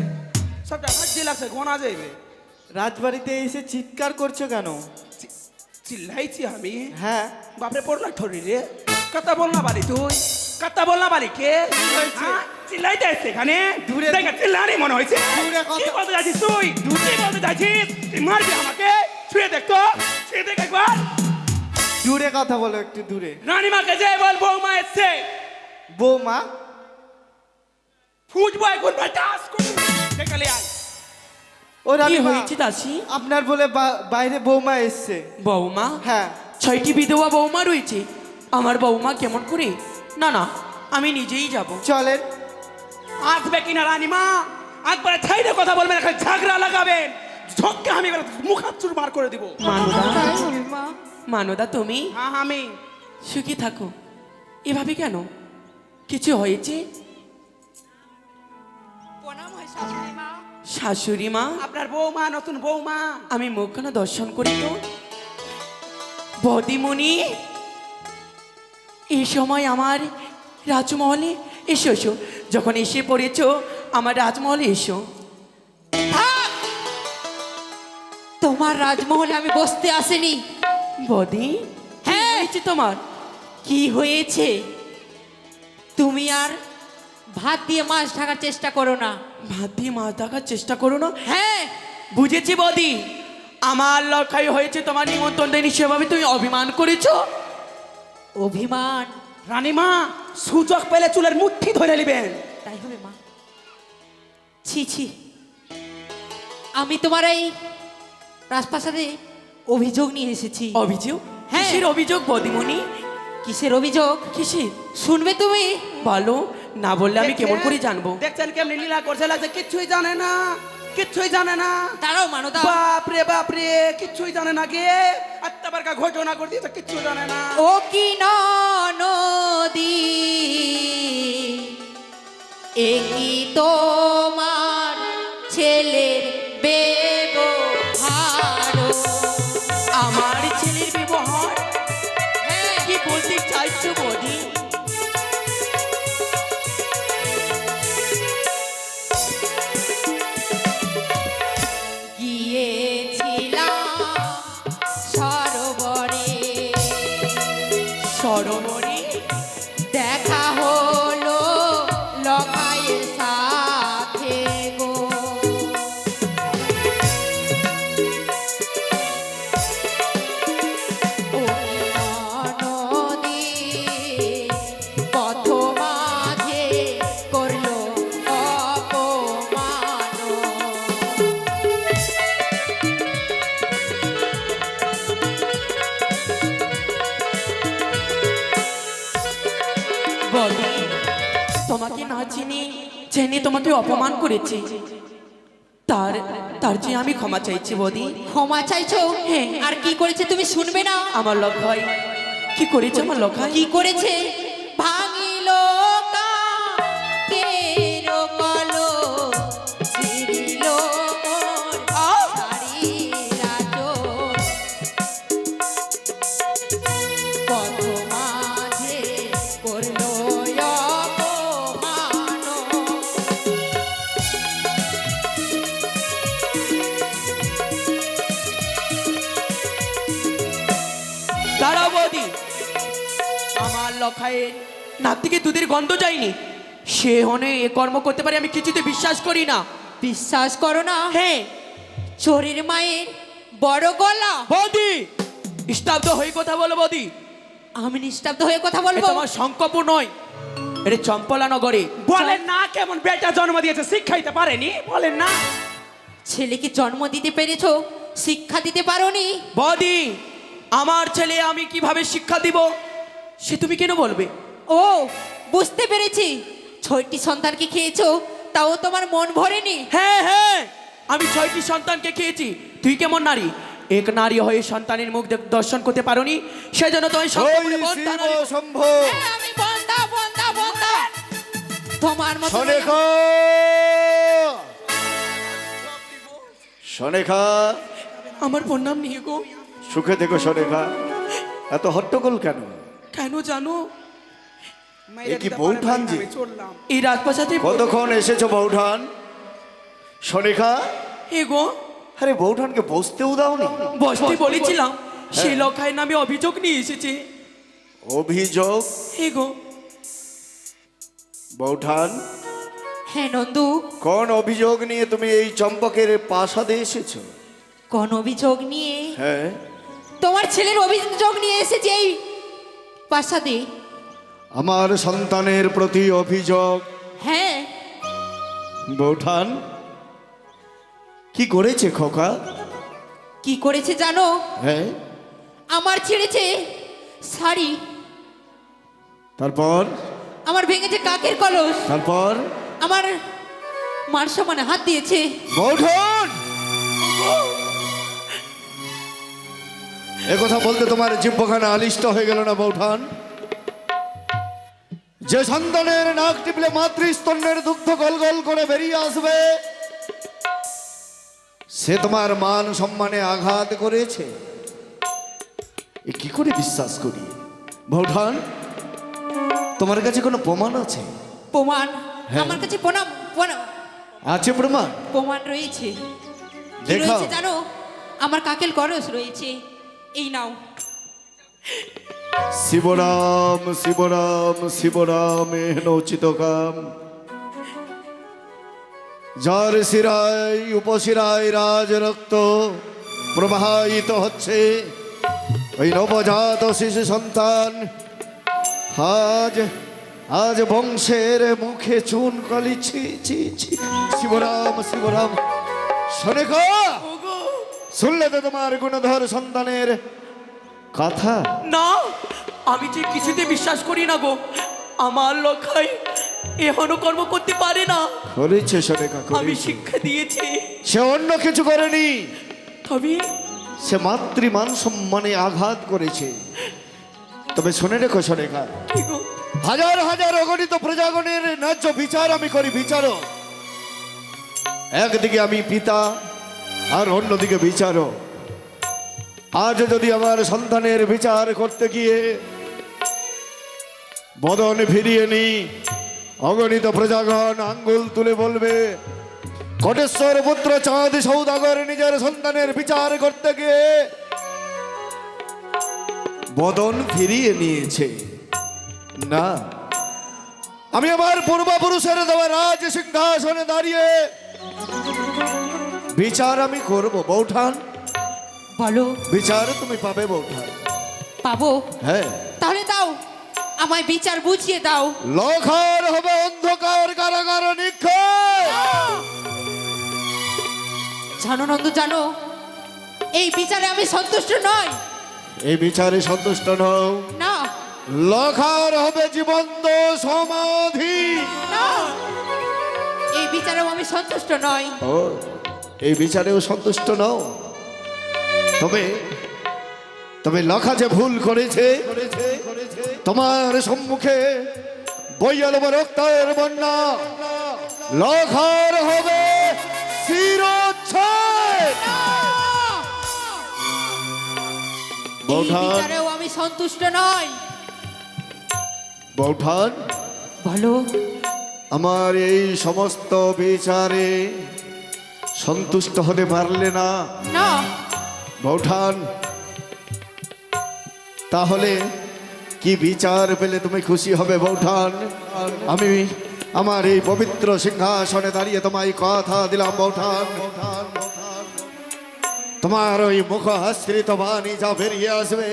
সবটা হাঁটি লাগছে, গোনা যাইবে। রাজবাড়িতে এসে চিৎকার করছো কেন? চিল্লাইছি আমি? হ্যাঁ। বাপরে পড়লা ঠরি রে, কথা বল না বাড়ি, তুই কথা বল না বাড়ি কে? হ্যাঁ? চিল্লাইতে আসছে এখানে, দূরে- দেখে চিল্লানি মনে হয়েছে। দূরে কথা- কি বলতে যাচ্ছিস তুই? কি বলতে যাচ্ছিস? তুই মারবি আমাকে? ছুঁয়ে দেখ তো, ছুঁয়ে দেখ একবার। দূরে কথা বলো, একটু দূরে। রানীমাকে যে বল বৌমা এসছে, বৌমা? ফুটবো এখন ভাই, টাস করে দেখালে আয়। ও কি রানীমা, হয়েছে দাসী? আপনার বলে বাইরে বৌমা এসছে। বৌমা? হ্যাঁ। 6টি বিধবা বৌমা রয়েছে, আমার বৌমা কেমন করে? না না, আমি নিজেই যাব। চলেন। আসবে কিনা রানীমা? একবার ছাইরে কথা বলবেন, এখন ঝগড়া লাগাবেন, ঝককে আমি মুখাচুর মার করে দিব। মানদা, মানদা তুমি হ্যাঁ আমি সুখী থাকো। এভাবে কেন? কিছু হয়েছে? শাশুড়ি মা, আপনার বৌমা, নতুন বৌমা। আমি মুখখানা দর্শন করি তো। বদিমণি, এই সময় আমার রাজমহলে এসো এসো, যখন এসে পড়েছ আমার রাজমহলে এসো। তোমার রাজমহলে আমি বসতে আসিনি। বদি, হ্যাঁ হয়েছে তোমার? কি হয়েছে? তুমি আর ভাত দিয়ে মাছ ঢাকার চেষ্টা করো না। ভাত দিয়ে মাছ দেখার চেষ্টা করো না। হ্যাঁ, বুঝেছি বদি, আমার লক্ষ্য হয়েছে তোমার নিমন্ত্রণ দেয়নি, সেভাবে তুমি অভিমান করেছো। অভিমান? রানীমা সুযোগ পেলে চুলের মুঠি ধরে নেবেন। তাই হবে মা। ছি ছি, আমি তোমার এই রাজপ্রাসাদে অভিযোগ নিয়ে এসেছি। অভিযোগ? হ্যাঁ। কিসের অভিযোগ বদিমণি? কিসের অভিযোগ? কিসের? শুনবে তুমি? বলো, না বললে আমি কেমন করে জানবো? দেখছেন কেমনি লীলা করছে, লাগছে কিচ্ছুই জানে না, কিচ্ছুই জানে না। দাঁড়াও মানদা। বাপরে বাপরে, কিচ্ছুই জানে না গে, আত্মাবার কা ঘটনা করে দিয়েছে, কিচ্ছু জানে না। ও কি নদী, এ কি তোমার ছেলের ব্যবহার? আমার ছেলের ব্যবহার? হ্যাঁ, কি বলতে চাইছো বদি? গিয়েছিলাম সরোবরে, সরোবরে? দেখা হলো লখাইয়ের সাথে গো। ও নদী পথ মাঝে করলো অপমান। বদি, তোমাকে না চিনি জেনে তোমাকে অপমান করেছে, তার তার যে আমি ক্ষমা চাইছি বদি। ক্ষমা চাইছো? হ্যাঁ। আর কি করেছে তুমি শুনবে না? আমার লক্ষাই কি করেছে? আমার লক্ষাই কি করেছে? ভাঙিল কাকের কলস, ছিঁড়িল মোর শাড়ির আঁচল, পথ মাঝে করল অপমান। দাঁড়াও বৌদি, আমার লক্ষায়ের নাক থেকে দুধের গন্ধ যায়নি, সে হনে এ কর্ম করতে পারে আমি কিছুতে বিশ্বাস করি না। বিশ্বাস করো না? হ্যাঁ। চোরের মায়ের বড় গলা। বৌদি, স্তব্ধ হয়ে কথা বলো বৌদি। আমি নিস্তব্ধ হয়ে কথা এ বলবো? তোমার শঙ্করপুর নয়, এটা চম্পলা নগরে। বলেন না কেমন বেটা জন্ম দিয়েছে, শিক্ষাইতে পারেনি, বলেন না। ছেলেকে জন্ম দিতে পেরেছো, শিক্ষা দিতে পারোনি? বৌদি, আমার ছেলে আমি কিভাবে শিক্ষা দিব সে তুমি কেন বলবে? ও বুঝতে পেরেছি, 6টি সন্তানকে খেয়েছো তাও তোমার মন ভরেনি। হ্যাঁ হ্যাঁ, আমি 6টি সন্তানকে খেয়েছি। তুই কেমন নারী, এক নারী হয়ে সন্তানের মুখ দর্শন করতে পারোনি, সেজন্য তুমি সম্পূর্ণ বন্ধা নারী। হ্যাঁ, আমি বন্ধা বন্ধা বন্ধা। তোমার মতো সনেখা, সনেখা, আমার নাম নিয়ে গো। সুখে দেখো সনেখা, এত হট্টগোল কেন? কেন জানো? মেরে এ কি দিতে বৌঠান পারে নাই, জি? আমি চললাম। এই রাজপ্রাসাদে কতক্ষণ এসেছো বৌঠান? সনেখা, এ গো, আরে বৌঠানকে বসতেও দাওনি? বসতে বলেছিলাম, সেই লখায় নামে অভিযোগ নিয়ে এসেছে। অভিযোগ? এ গো, বৌঠান, হ্যাঁ নন্দু, কোন অভিযোগ নিয়ে তুমি এই চম্পকের প্রাসাদে এসেছো? কোন অভিযোগ নিয়ে? হ্যাঁ, তোমার ছেলের অভিযোগ নিয়ে এসেছে এই প্রাসাদে। আমার সন্তানের প্রতি অভিযোগ? হ্যাঁ, বৌঠান কি করেছে খোকা? কি করেছে জানো? হ্যাঁ, আমার ছেড়েছে শাড়ি, তারপর? আমার ভেঙেছে কাকের কলস, তারপর? আমার মান সম্মানে হাত দিয়েছে। বৌঠান, একথা বলতে তোমার জিহ্বাখানা আলিষ্ট হয়ে গেল না বৌঠান? যে সন্তানের নাক টিপলে মাতৃস্তন্যের দুগ্ধ গল গল করে বেরিয়ে আসবে, সে তোমার মান সম্মানে আঘাত করেছে, এ কি করে বিশ্বাস করি? বৌঠান, তোমার কাছে কোনো প্রমাণ আছে? প্রমাণ? হ্যাঁ। আমার কাছে আছে প্রমাণ? প্রমাণ রয়েছে। কি দেখাও। রয়েছে জানো? আমার কাকের কলস রয়েছে, এই নাও। শিবরাম শিবরাম শিবরাম এহেন উচিত কাম, যার শিরায় উপশিরায় রাজ রক্ত প্রবাহিত হচ্ছে, ওই নবজাত শিশু সন্তান আজ আজ বংশের মুখে চুন কালিছি। ছি ছি, শিবরাম শিবরাম। সনেকা, শুনলে তো তোমার গুণধর সন্তানের কথা? না, আমি যে কিছুতে বিশ্বাস করি না গো। আমার লখাই এখনো কর্ম করতে পারে না। করেছে সনেকা, আমি করেছে। শিক্ষা দিয়েছি, সে অন্য কিছু করেনি, তবে সে মাতৃমান সম্মানে আঘাত করেছে। তবে শুনে রেখো সনেকা, কি গো? হাজার হাজার অগণিত প্রজাগণের ন্যায্য বিচার আমি করি, বিচারক। একদিকে আমি পিতা আর অন্যদিকে বিচারক। আজ যদি আমার সন্তানের বিচার করতে গিয়ে বদন ফিরিয়ে নি, অগণিত প্রজাগণ আঙ্গুল তুলে বলবে কোটেশ্বর পুত্র চাঁদ সৌদাগর নিজের সন্তানের বিচার করতে গিয়ে বদন ফিরিয়ে নিয়েছে। না, আমি আমার পূর্বপুরুষের দেওয়া রাজ সিংহাসনে দাঁড়িয়ে বিচার আমি করব। বৌঠান, বলো। বিচার তুমি পাবে বৌঠান। পাবো? হ্যাঁ। তাহলে দাও, আমায় বিচার বুঝিয়ে দাও। লখার হবে অন্ধকার কারাগার নিক্ষেপ। জানো নন্দু, জানো এই বিচারে আমি সন্তুষ্ট নই। এই বিচারে সন্তুষ্ট নও? না লখার হবে জীবন্ত সমাধি। না, এই বিচারেও আমি সন্তুষ্ট নই। ও, এই বিচারেও সন্তুষ্ট নও? তবে তবে লখা যে ভুল করেছে, তোমার সম্মুখে বইয়া দেব রক্তের বন্যা। লখার হবে শিরোচ্ছেদ। এই বৌঠান, বিচারেও আমি সন্তুষ্ট নই। বৌঠান, বলো। আমার এই সমস্ত বিচারে সন্তুষ্ট হতে পারলে না না। বৌঠান, তাহলে কি বিচার পেলে তুমি খুশি হবে বৌঠান? আমি আমার এই পবিত্র সিংহাসনে দাঁড়িয়ে তোমায় কথা দিলাম বৌঠান, তোমার ওই মুখ আশ্রিত বাণী যা বেরিয়ে আসবে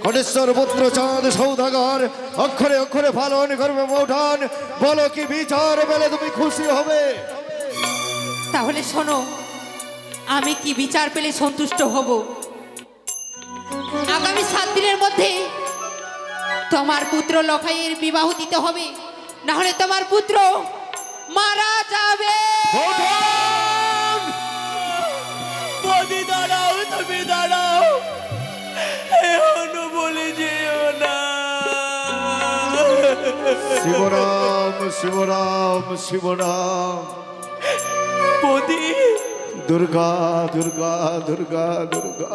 কোটেশ্বর পুত্র চাঁদ সৌদাগর অক্ষরে অক্ষরে পালন করবে বৌঠান। বলো কি বিচার পেলে তুমি খুশি হবে? তাহলে শোনো, আমি কি বিচার পেলে সন্তুষ্ট হব। আগামী 7 দিনের মধ্যে তোমার পুত্র লখাইয়ের বিবাহ দিতে হবে, না হলে তোমার পুত্র মারা যাবে। বৌদি দাঁড়াও, তুমি দাঁড়াও, এখনো বলে যেও না। শিবরাম শিবরাম শিবরাম। বৌদি, দুর্গা দুর্গা দুর্গা দুর্গা।